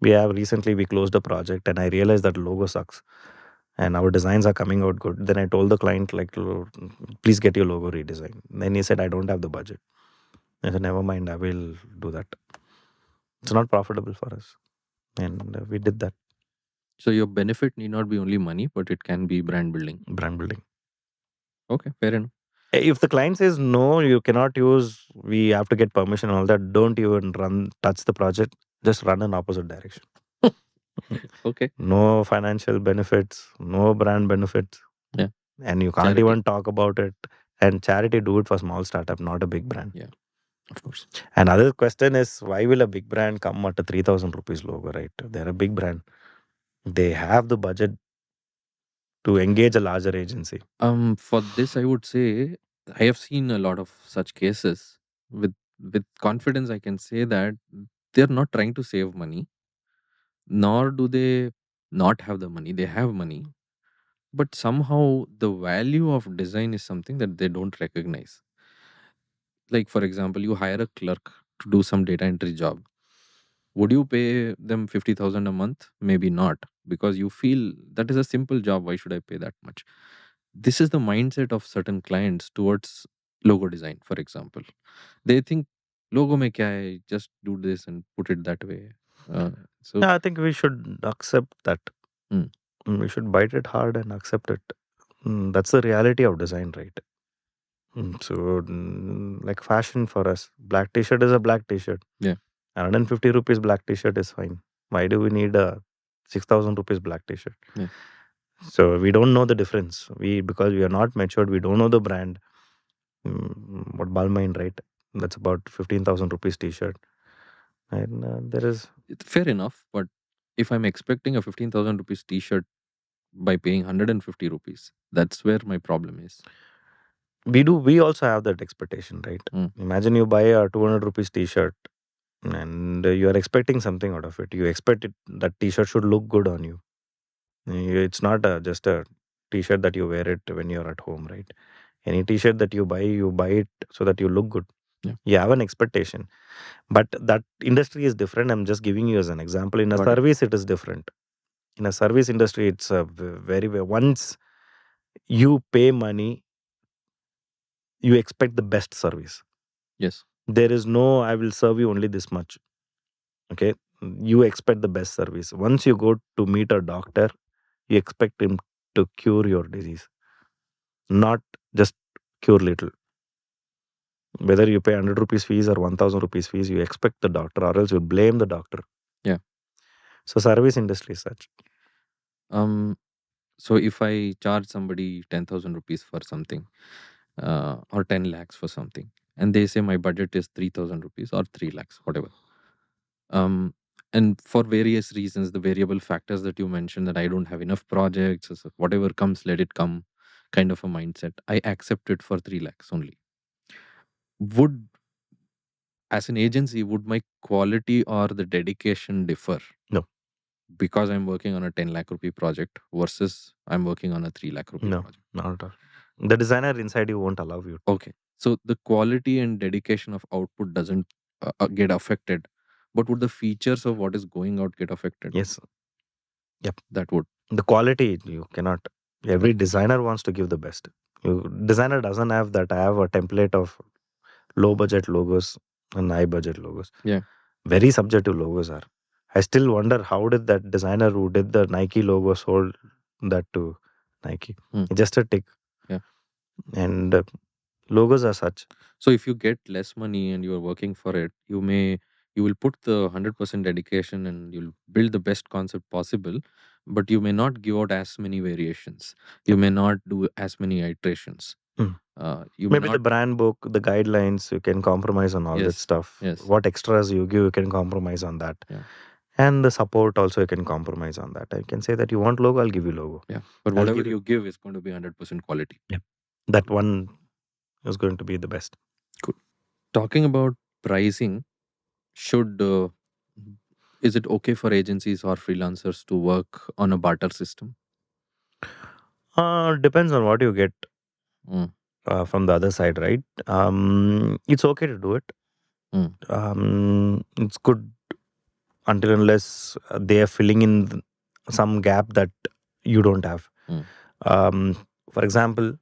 We closed a project and I realized that logo sucks and our designs are coming out good. Then I told the client, like, please get your logo redesigned. Then he said, I don't have the budget. I said, never mind, I will do that. It's not profitable for us. And we did that. So your benefit need not be only money, but it can be brand building. Brand building. Okay, fair enough. If the client says no, you cannot use, we have to get permission and all that, don't even touch the project. Just run in opposite direction. Okay. No financial benefits, no brand benefits. Yeah. And you can't Charity. even talk about it. And charity, do it for small startup, not a big brand. Yeah, of course. Another question is, why will a big brand come at a 3,000 rupees logo, right? They're a big brand. They have the budget to engage a larger agency. For this, I would say I have seen a lot of such cases. With confidence, I can say that they're not trying to save money, nor do they not have the money. They have money, but somehow the value of design is something that they don't recognize. Like, for example, you hire a clerk to do some data entry job. Would you pay them 50,000 a month? Maybe not, because you feel that is a simple job. Why should I pay that much? This is the mindset of certain clients towards logo design, for example. They think logo mein kya hai, just do this and put it that way. So Yeah, I think we should accept that. Mm. We should bite it hard and accept it. That's the reality of design, right? So, like fashion for us, black t-shirt is a black t-shirt. Yeah. 150 rupees black t-shirt is fine. Why do we need a 6,000 rupees black t-shirt? Yeah. So we don't know the difference. Because we are not matured, we don't know the brand. What Balmain, right? That's about 15,000 rupees t-shirt. And there is, it's fair enough, but if I'm expecting a 15,000 rupees t-shirt by paying 150 rupees, that's where my problem is. we also have that expectation, right? Imagine you buy a 200 rupees t-shirt and you are expecting something out of it. You expect that t-shirt should look good on you. It's not just a t-shirt that you wear it when you're at home, right? Any t-shirt that you buy it so that you look good. Yeah. You have an expectation. But that industry is different. I'm just giving you as an example. In a Got it. service, it is different. In a service industry, it's a very, once you pay money, you expect the best service. Yes. There is no, I will serve you only this much. Okay. You expect the best service. Once you go to meet a doctor, you expect him to cure your disease, not just cure little. Whether you pay 100 rupees fees or 1000 rupees fees, you expect the doctor, or else you blame the doctor. Yeah. So service industry is such. So if I charge somebody 10,000 rupees for something, or 10 lakhs for something, and they say my budget is 3,000 rupees or 3 lakhs, whatever. And for various reasons, the variable factors that you mentioned, that I don't have enough projects, so whatever comes, let it come, kind of a mindset, I accept it for 3 lakhs only. Would, as an agency, would my quality or the dedication differ? No. Because I'm working on a 10 lakh rupee project versus I'm working on a 3 lakh rupee No, project. not at all. The designer inside you won't allow you. Okay. So the quality and dedication of output doesn't get affected, but would the features of what is going out get affected? Yes. Yep. That would. The quality you cannot. Every designer wants to give the best. Designer doesn't have that. I have a template of low budget logos and high budget logos. Yeah. Very subjective logos are. I still wonder how did that designer who did the Nike logo sold that to Nike. Just a tick. Yeah. And logos are such. So if you get less money and you are working for it, you will put the 100% dedication and you'll build the best concept possible, but you may not give out as many variations. You may not do as many iterations. You may Maybe the not. brand book, the guidelines, you can compromise on all that Yes. stuff. Yes. What extras you give, you can compromise on that. Yeah. And the support also, you can compromise on that. I can say that you want logo, I'll give you logo. Yeah. But I'll whatever give you give is going to be 100% quality. Yeah. That one is going to be the best. Good. Talking about pricing, should is it okay for agencies or freelancers to work on a barter system? Depends on what you get Mm. from the other side, right? It's okay to do it. It's good until unless they are filling in some gap that you don't have. For example,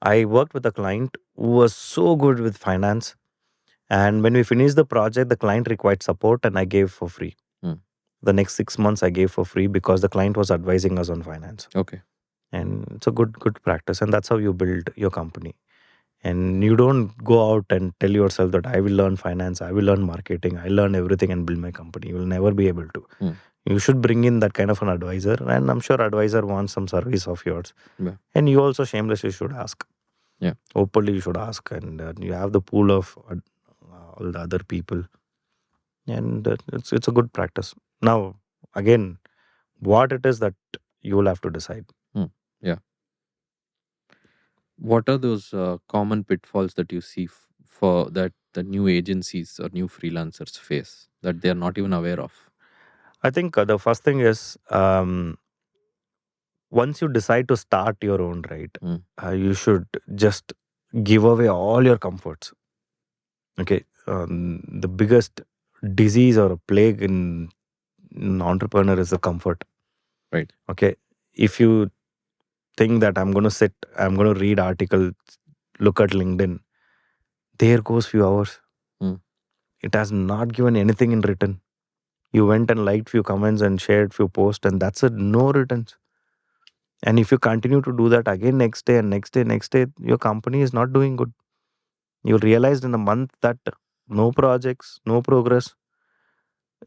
I worked with a client who was so good with finance, and when we finished the project, the client required support, and I gave for free. The next 6 months I gave for free because the client was advising us on finance. Okay. And it's a good practice, and that's how you build your company. And you don't go out and tell yourself that I will learn finance, I will learn marketing, I learn everything and build my company. You will never be able to. You should bring in that kind of an advisor, and I'm sure advisor wants some service of yours. Yeah. And you also shamelessly should ask. Yeah. Openly you should ask, and you have the pool of all the other people, and it's a good practice. Now again, what it is that you will have to decide. Yeah. What are those common pitfalls that you see for that the new agencies or new freelancers face that they are not even aware of? I think the first thing is, once you decide to start your own, right, you should just give away all your comforts. Okay. The biggest disease or a plague in entrepreneur is the comfort. Right. Okay. If you think that I'm going to read articles, look at LinkedIn, there goes few hours. It has not given anything in written. You went and liked few comments and shared few posts, and that's it. No returns. And if you continue to do that again next day and next day, next day, your company is not doing good. You'll realize in a month that no projects, no progress.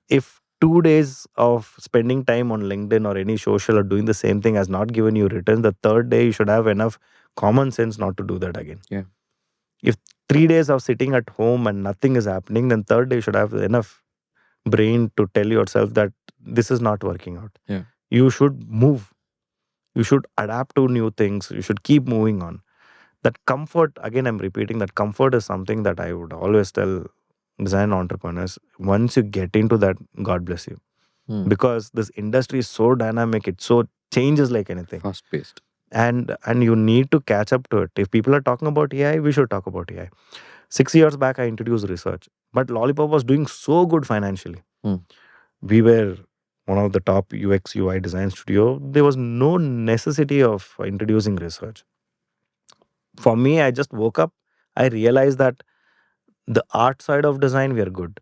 If 2 days of spending time on LinkedIn or any social or doing the same thing has not given you returns, the third day you should have enough common sense not to do that again. Yeah. If 3 days of sitting at home and nothing is happening, then third day you should have enough brain to tell yourself that this is not working out. Yeah. You should move. You should adapt to new things. You should keep moving on. That comfort, again, I'm repeating, that comfort is something that I would always tell design entrepreneurs. Once you get into that, God bless you. Because this industry is so dynamic, it so changes like anything. Fast paced. And you need to catch up to it. If people are talking about AI, we should talk about AI. 6 years back, I introduced research. But Lollypop was doing so good financially. We were one of the top UX UI design studio. There was no necessity of introducing research. For me, I just woke up. I realized that the art side of design, we are good.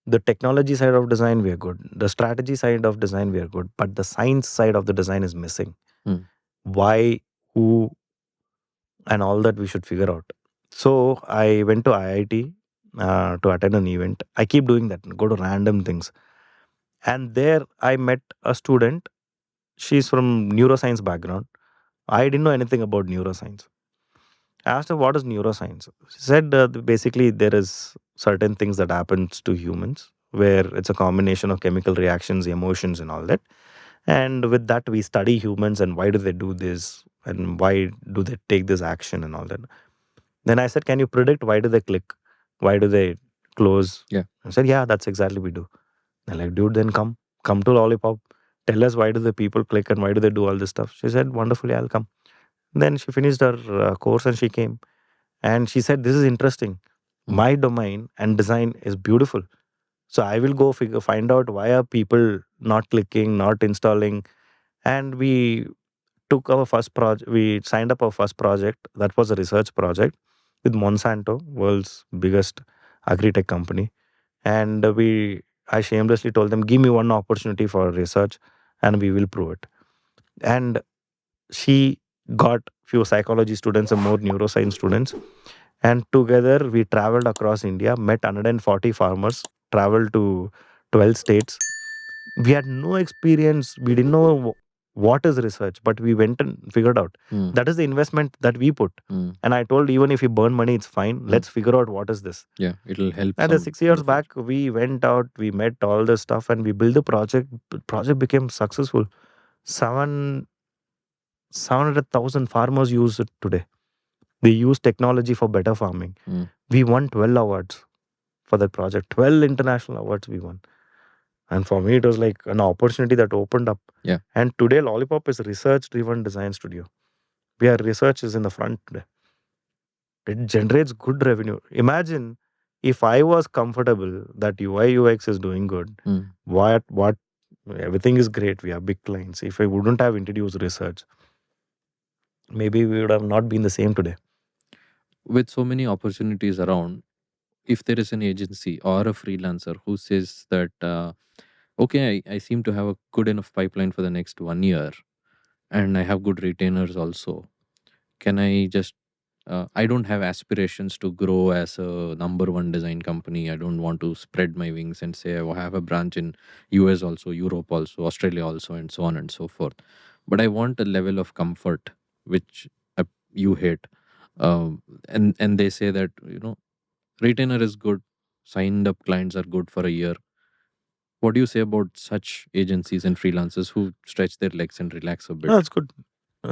The technology side of design, we are good. The strategy side of design, we are good. But the science side of the design is missing. Why, who, and all that we should figure out. So I went to IIT to attend an event. I keep doing that, go to random things. And there I met a student. She's from neuroscience background. I didn't know anything about neuroscience. I asked her, what is neuroscience? She said, basically there is certain things that happens to humans where it's a combination of chemical reactions, emotions and all that. And with that, we study humans and why do they do this and why do they take this action and all that. Then I said, can you predict why do they click? Why do they close? Yeah. I said, yeah, that's exactly we do. They're like, dude, then come to Lollipop. Tell us why do the people click and why do they do all this stuff. She said, wonderfully, I'll come. Then she finished her course and she came. And she said, this is interesting. My domain and design is beautiful. So I will go find out why are people not clicking, not installing. And we took our first project. We signed up our first project. That was a research project with Monsanto, world's biggest agri-tech company. And I shamelessly told them, give me one opportunity for research and we will prove it. And she got few psychology students and more neuroscience students. And together we traveled across India, met 140 farmers, traveled to 12 states. We had no experience. We didn't know what is research, but we went and figured out. That is the investment that we put. And I told, even if you burn money, it's fine. Let's figure out what is this. Yeah, it'll help And some the 6 years in the future. back, we went out, we met all the stuff, and we built the project. The project became successful. 700,000 farmers use it today. They use technology for better farming. We won 12 awards for that project. 12 international awards we won. And for me, it was like an opportunity that opened up. Yeah. And today, Lollipop is a research-driven design studio. Where research is in the front today. It generates good revenue. Imagine if I was comfortable that UI UX is doing good. What everything is great. We have big clients. If I wouldn't have introduced research, maybe we would have not been the same today. With so many opportunities around, if there is an agency or a freelancer who says that, okay, I seem to have a good enough pipeline for the next 1 year and I have good retainers also, can I just I don't have aspirations to grow as a number one design company. I don't want to spread my wings and say I have a branch in US also, Europe also, Australia also, and so on and so forth. But I want a level of comfort which you hate. And they say that, retainer is good, signed up clients are good for a year. What do you say about such agencies and freelancers who stretch their legs and relax a No, bit? it's good.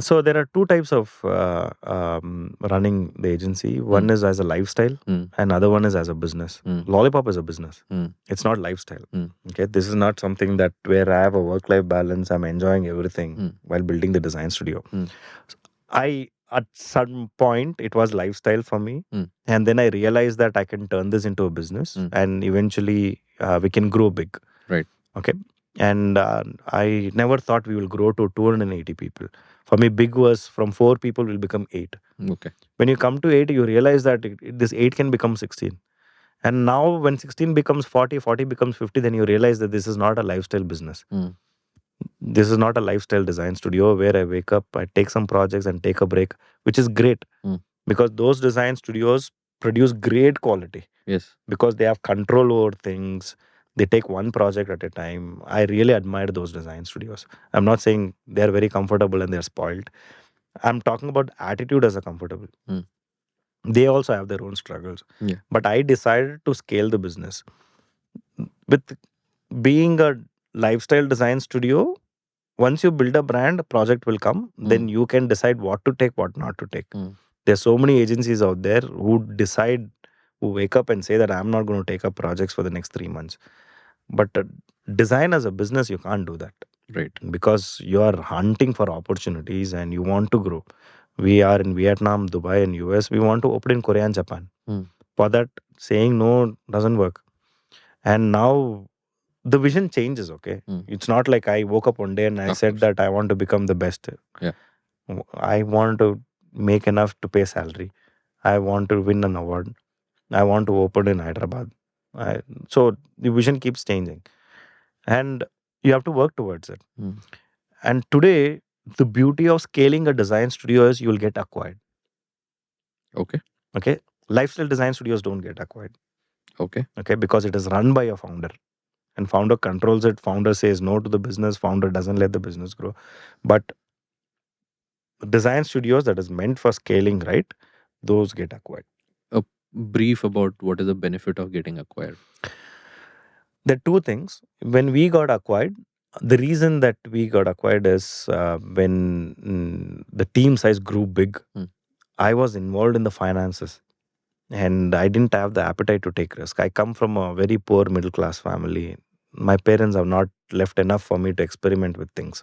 So there are two types of running the agency. One is as a lifestyle, and other one is as a business. Lollipop is a business. It's not lifestyle. Okay, this is not something that where I have a work-life balance. I'm enjoying everything while building the design studio. I at some point it was lifestyle for me, and then I realized that I can turn this into a business, and eventually we can grow big. Right. Okay. And I never thought we will grow to 280 people. For me, big was from 4 people will become 8. Okay. When you come to 8, you realize that this 8 can become 16. And now when 16 becomes 40, 40 becomes 50, then you realize that this is not a lifestyle business. This is not a lifestyle design studio where I wake up, I take some projects and take a break, which is great because those design studios produce great quality. Yes. Because they have control over things. They take one project at a time. I really admire those design studios. I'm not saying they're very comfortable and they're spoiled. I'm talking about attitude as a comfortable. They also have their own struggles. Yeah. But I decided to scale the business. With being a lifestyle design studio, once you build a brand, a project will come. Then you can decide what to take, what not to take. There's so many agencies out there who decide, who wake up and say that I'm not going to take up projects for the next 3 months. But design as a business, you can't do that. Right. Because you are hunting for opportunities and you want to grow. We are in Vietnam, Dubai, and US. We want to open in Korea and Japan. For that, saying no doesn't work. And now the vision changes, okay? It's not like I woke up one day and I said that I want to become the best. Yeah. I want to make enough to pay salary. I want to win an award. I want to open in Hyderabad. So the vision keeps changing. And you have to work towards it. And today, the beauty of scaling a design studio is you will get acquired. Okay. Okay. Lifestyle design studios don't get acquired. Okay. Okay. Because it is run by a founder and founder controls it. Founder says no to the business. Founder doesn't let the business grow. But design studios that is meant for scaling, right? Those get acquired. A brief about what is the benefit of getting acquired. There are two things. When we got acquired, the reason that we got acquired is when the team size grew big, I was involved in the finances and I didn't have the appetite to take risk. I come from a very poor middle class family. My parents have not left enough for me to experiment with things.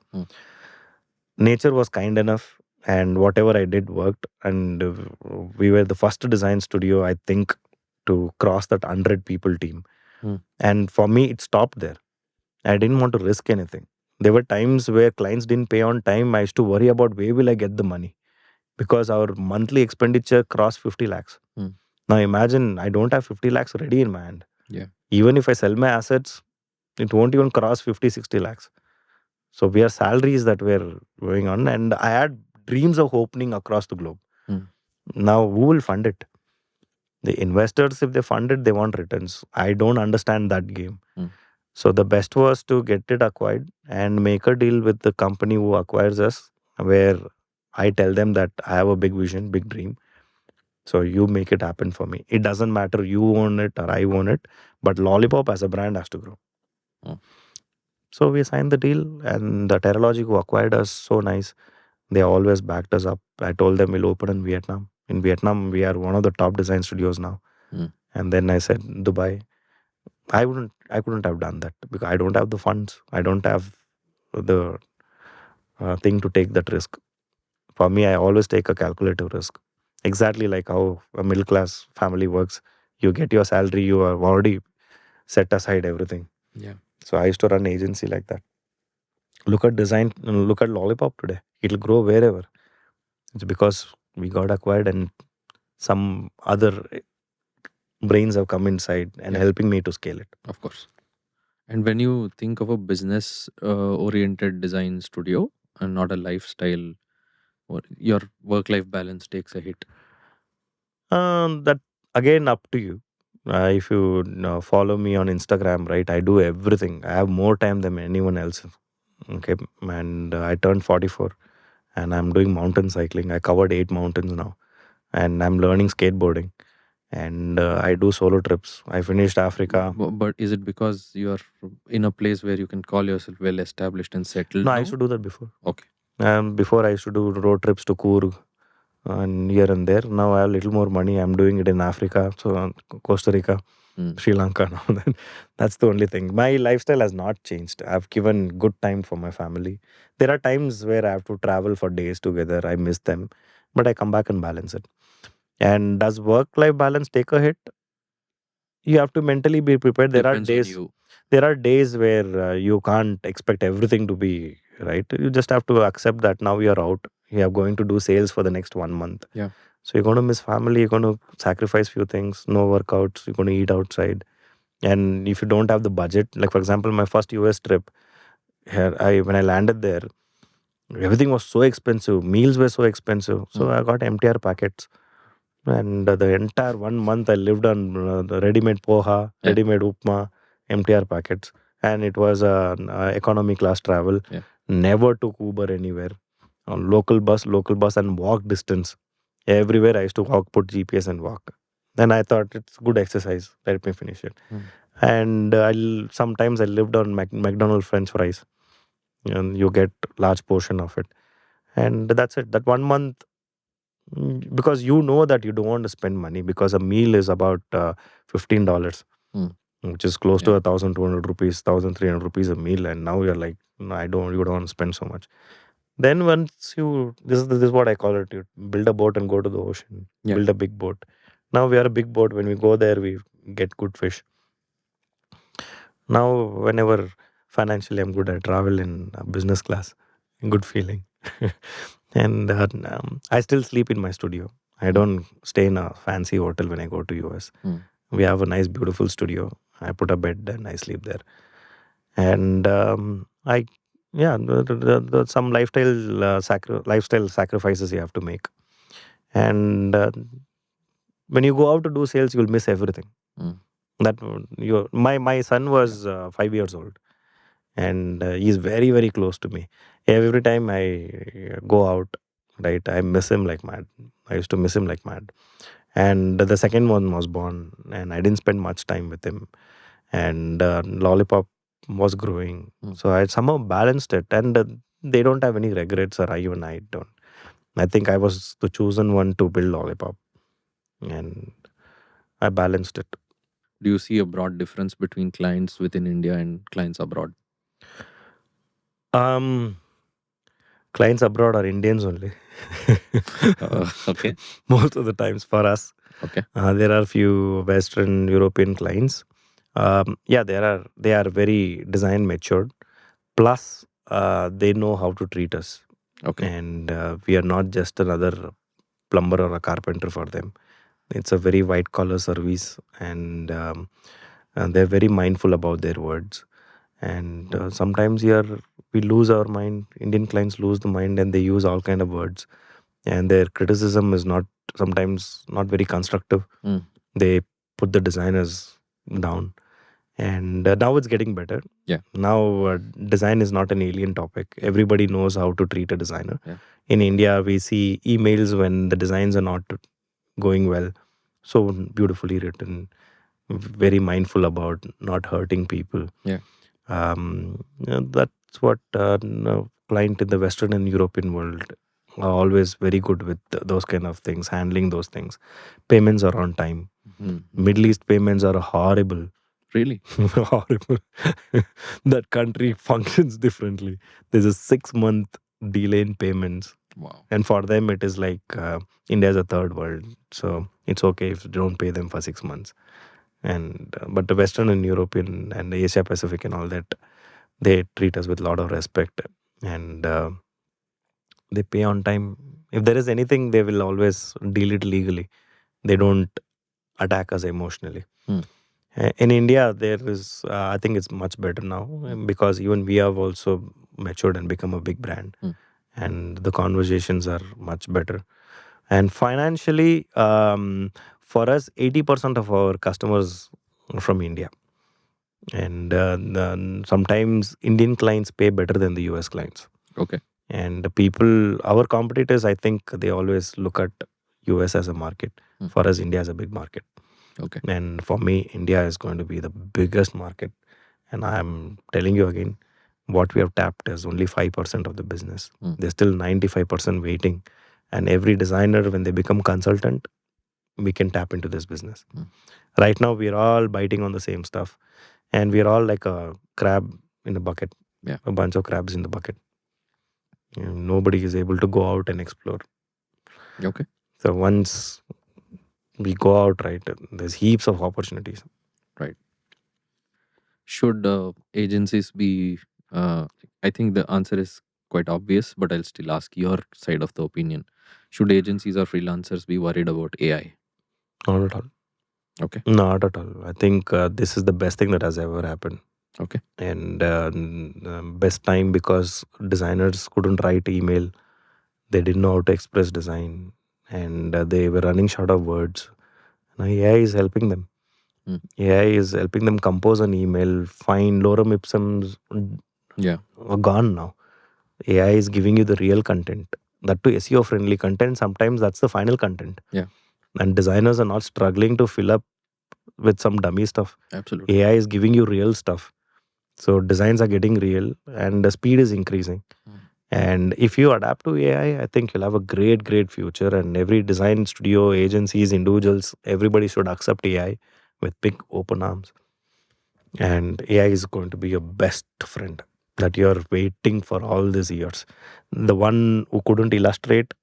Nature was kind enough and whatever I did worked. And we were the first design studio, I think, to cross that 100 people team. And for me, it stopped there. I didn't want to risk anything. There were times where clients didn't pay on time. I used to worry about where will I get the money because our monthly expenditure crossed 50 lakhs. Now imagine I don't have 50 lakhs ready in my hand. Yeah. Even if I sell my assets, it won't even cross 50, 60 lakhs. So we are salaries that were going on. And I had dreams of opening across the globe. Now who will fund it? The investors, if they fund it, they want returns. I don't understand that game. So the best was to get it acquired and make a deal with the company who acquires us, where I tell them that I have a big vision, big dream. So you make it happen for me. It doesn't matter you own it or I own it, but Lollipop as a brand has to grow. So we signed the deal, and the Terralogic who acquired us, so nice. They always backed us up. I told them we'll open in Vietnam. In Vietnam, we are one of the top design studios now. And then I said Dubai. I couldn't have done that because I don't have the funds. I don't have the thing to take that risk. For me, I always take a calculative risk. Exactly like how a middle class family works. You get your salary, you have already set aside everything. Yeah. So I used to run agency like that. Look at design, look at Lollipop today. It'll grow wherever. It's because we got acquired and some other brains have come inside and helping me to scale it. Of course. And when you think of a business oriented design studio and not a lifestyle, or your work life balance takes a hit. That again up to you. If you follow me on Instagram, right, I do everything. I have more time than anyone else. Okay, and I turned 44 and I'm doing mountain cycling. I covered 8 mountains now and I'm learning skateboarding and I do solo trips. I finished Africa. But is it because you are in a place where you can call yourself well established and settled No, now? I used to do that before. Okay. Before I used to do road trips to Coorg and here and there. Now I have a little more money. I'm doing it in Africa, so Costa Rica, Sri Lanka now. That's the only thing. My lifestyle has not changed. I've given good time for my family. There are times where I have to travel for days together. I miss them, but I come back and balance it. And does work-life balance take a hit? You have to mentally be prepared. Depends on you. There are days where you can't expect everything to be right. You just have to accept that now you are out. You are going to do sales for the next 1 month. Yeah. So you're going to miss family. You're going to sacrifice few things. No workouts. You're going to eat outside. And if you don't have the budget, like for example, my first US trip, here when I landed there, everything was so expensive. Meals were so expensive. So I got MTR packets. And the entire 1 month I lived on the ready-made poha, ready-made upma, MTR packets. And it was an economy class travel. Never took Uber anywhere. On local bus and walk distance. Everywhere I used to walk, put GPS and walk. Then I thought it's good exercise. Let me finish it. And sometimes I lived on McDonald's French fries. And you get large portion of it. And that's it. That 1 month, because you know that you don't want to spend money because a meal is about $15, which is close to 1,200 rupees, 1,300 rupees a meal. And now you're like, no, you don't want to spend so much. Then once this is what I call it, you build a boat and go to the ocean, build a big boat. Now we are a big boat. When we go there, we get good fish. Now, whenever financially I'm good, I travel in business class, good feeling. And I still sleep in my studio. I don't stay in a fancy hotel when I go to US. We have a nice, beautiful studio. I put a bed and I sleep there. And some lifestyle sacrifices you have to make. And when you go out to do sales, you'll miss everything. Mm. That my son was 5 years old, and he's very very close to me. Every time I go out, right, I miss him like mad. I used to miss him like mad. And the second one was born, and I didn't spend much time with him. And Lollipop was growing, so I somehow balanced it. And they don't have any regrets, or even I don't. I think I was the chosen one to build Lollipop, and I balanced it. Do you see a broad difference between clients within India and clients abroad? Um, Clients abroad are Indians only. Okay. Most of the times for us, Okay. there are few Western European clients. Yeah, they are very design matured. Plus, they know how to treat us, Okay. and we are not just another plumber or a carpenter for them. It's a very white collar service, and they're very mindful about their words. And sometimes here we lose our mind. Indian clients lose the mind, and they use all kind of words, and their criticism is not sometimes not very constructive. Mm. They put the designers down, and now it's getting better. Yeah. Now design is not an alien topic. Everybody knows how to treat a designer. Yeah. In India, we see emails when the designs are not going well, so beautifully written, very mindful about not hurting people. Yeah. That's what client in the Western and European world are always very good with those kind of things, handling those things. Payments are on time. Mm. Middle East payments are horrible. Really? Horrible. That country functions differently. There's a 6 month delay in payments. Wow. And for them, it is like India is a third world. So it's okay if you don't pay them for 6 months. And but the Western and European and the Asia Pacific and all that, they treat us with a lot of respect, and they pay on time. If there is anything, they will always deal it legally. They don't attack us emotionally. Hmm. In India, there is, I think it's much better now, because even we have also matured and become a big brand, and the conversations are much better. And financially, for us, 80% of our customers are from India. And sometimes Indian clients pay better than the US clients. Okay. And the people, our competitors, I think they always look at US as a market. For us, India is a big market. Okay. And for me, India is going to be the biggest market. And I'm telling you again, what we have tapped is only 5% of the business. There's still 95% waiting. And every designer, when they become consultant, we can tap into this business. Right now, we're all biting on the same stuff. And we're all like a crab in a bucket. Yeah. A bunch of crabs in the bucket. Nobody is able to go out and explore. Okay. So once we go out, right, there's heaps of opportunities. Right. Should agencies be? I think the answer is quite obvious, but I'll still ask your side of the opinion. Should agencies or freelancers be worried about AI? Not at all. Okay. Not at all. I think this is the best thing that has ever happened. Okay. And best time because designers couldn't write email. They didn't know how to express design, and they were running short of words. Now AI is helping them. AI is helping them compose an email, find lorem ipsums Yeah. are gone now. AI is giving you the real content. That too SEO friendly content. Sometimes that's the final content. Yeah. And designers are not struggling to fill up with some dummy stuff. Absolutely. AI is giving you real stuff. So designs are getting real, and the speed is increasing. And if you adapt to AI, I think you'll have a great, great future. And every design studio, agencies, individuals, everybody should accept AI with big open arms. And AI is going to be your best friend that you're waiting for all these years. The one who couldn't illustrate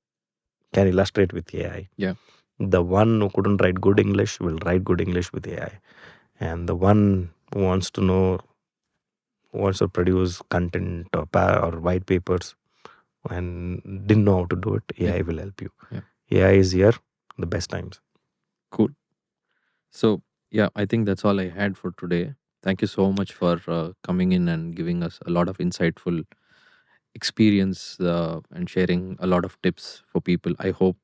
can illustrate with AI. Yeah. The one who couldn't write good English will write good English with AI. And the one who wants to know, who wants to produce content or white papers and didn't know how to do it, AI will help you. Yeah. AI is here, the best times. Cool. So, yeah, I think that's all I had for today. Thank you so much for coming in and giving us a lot of insightful experience and sharing a lot of tips for people. I hope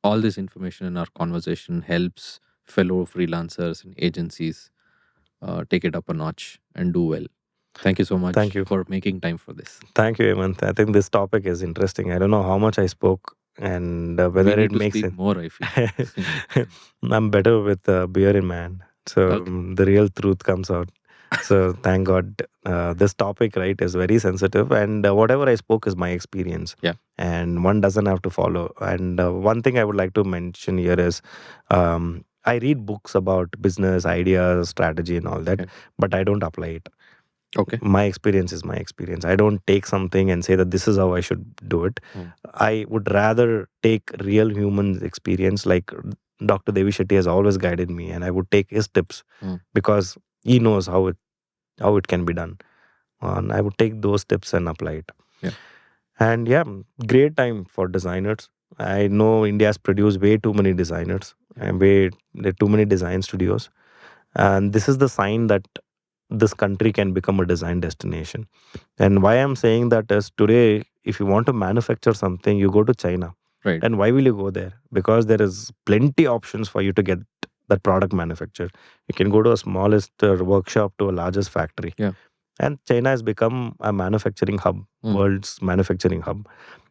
all this information in our conversation helps fellow freelancers and agencies take it up a notch and do well. Thank you so Thank much you. for making time for this. Thank you, Hemant. I think this topic is interesting. I don't know how much I spoke and We whether need it to makes speak it. more, I feel. I'm better with beer in my hand. So Okay. the real truth comes out. So thank God. This topic, right, is very sensitive. And whatever I spoke is my experience. Yeah. And one doesn't have to follow. And one thing I would like to mention here is I read books about business ideas, strategy, and all that, Okay. but I don't apply it. Okay. My experience is my experience. I don't take something and say that this is how I should do it. I would rather take real human experience, like Dr. Devi Shetty has always guided me, and I would take his tips because he knows how it can be done, and I would take those tips and apply it. Yeah. And yeah, great time for designers. I know India has produced way too many designers and there are too many design studios, and this is the sign that this country can become a design destination. And why I'm saying that is, today, if you want to manufacture something, you go to China. Right. And why will you go there? Because there is plenty options for you to get that product manufactured. You can go to a smallest workshop to a largest factory. Yeah. And China has become a manufacturing hub, world's manufacturing hub.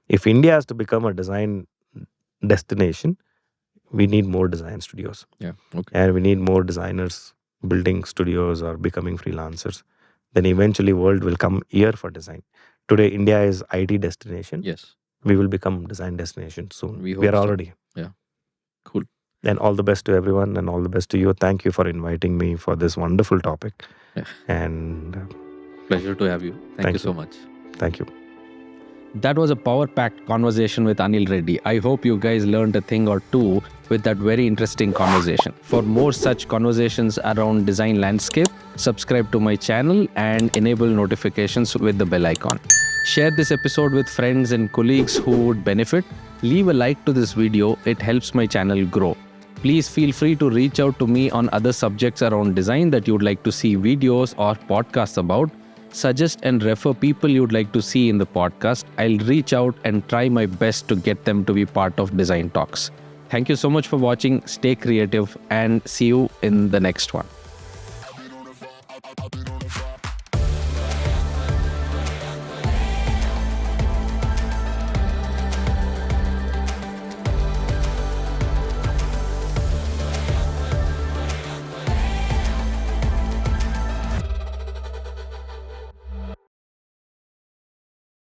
If India has to become a design destination, we need more design studios. Yeah. Okay. And we need more designers building studios or becoming freelancers. Then eventually world will come here for design. Today India is IT destination. Yes. We will become design destination soon. We We hope are so. already. Yeah. Cool. And all the best to everyone and all the best to you. Thank you for inviting me for this wonderful topic. Yeah. And Pleasure to have you. Thank you so much. Thank you. That was a power-packed conversation with Anil Reddy. I hope you guys learned a thing or two with that very interesting conversation. For more such conversations around design landscape, subscribe to my channel and enable notifications with the bell icon. Share this episode with friends and colleagues who would benefit. Leave a like to this video. It helps my channel grow. Please feel free to reach out to me on other subjects around design that you'd like to see videos or podcasts about. Suggest and refer people you'd like to see in the podcast. I'll reach out and try my best to get them to be part of Design Talks. Thank you so much for watching. Stay creative and see you in the next one.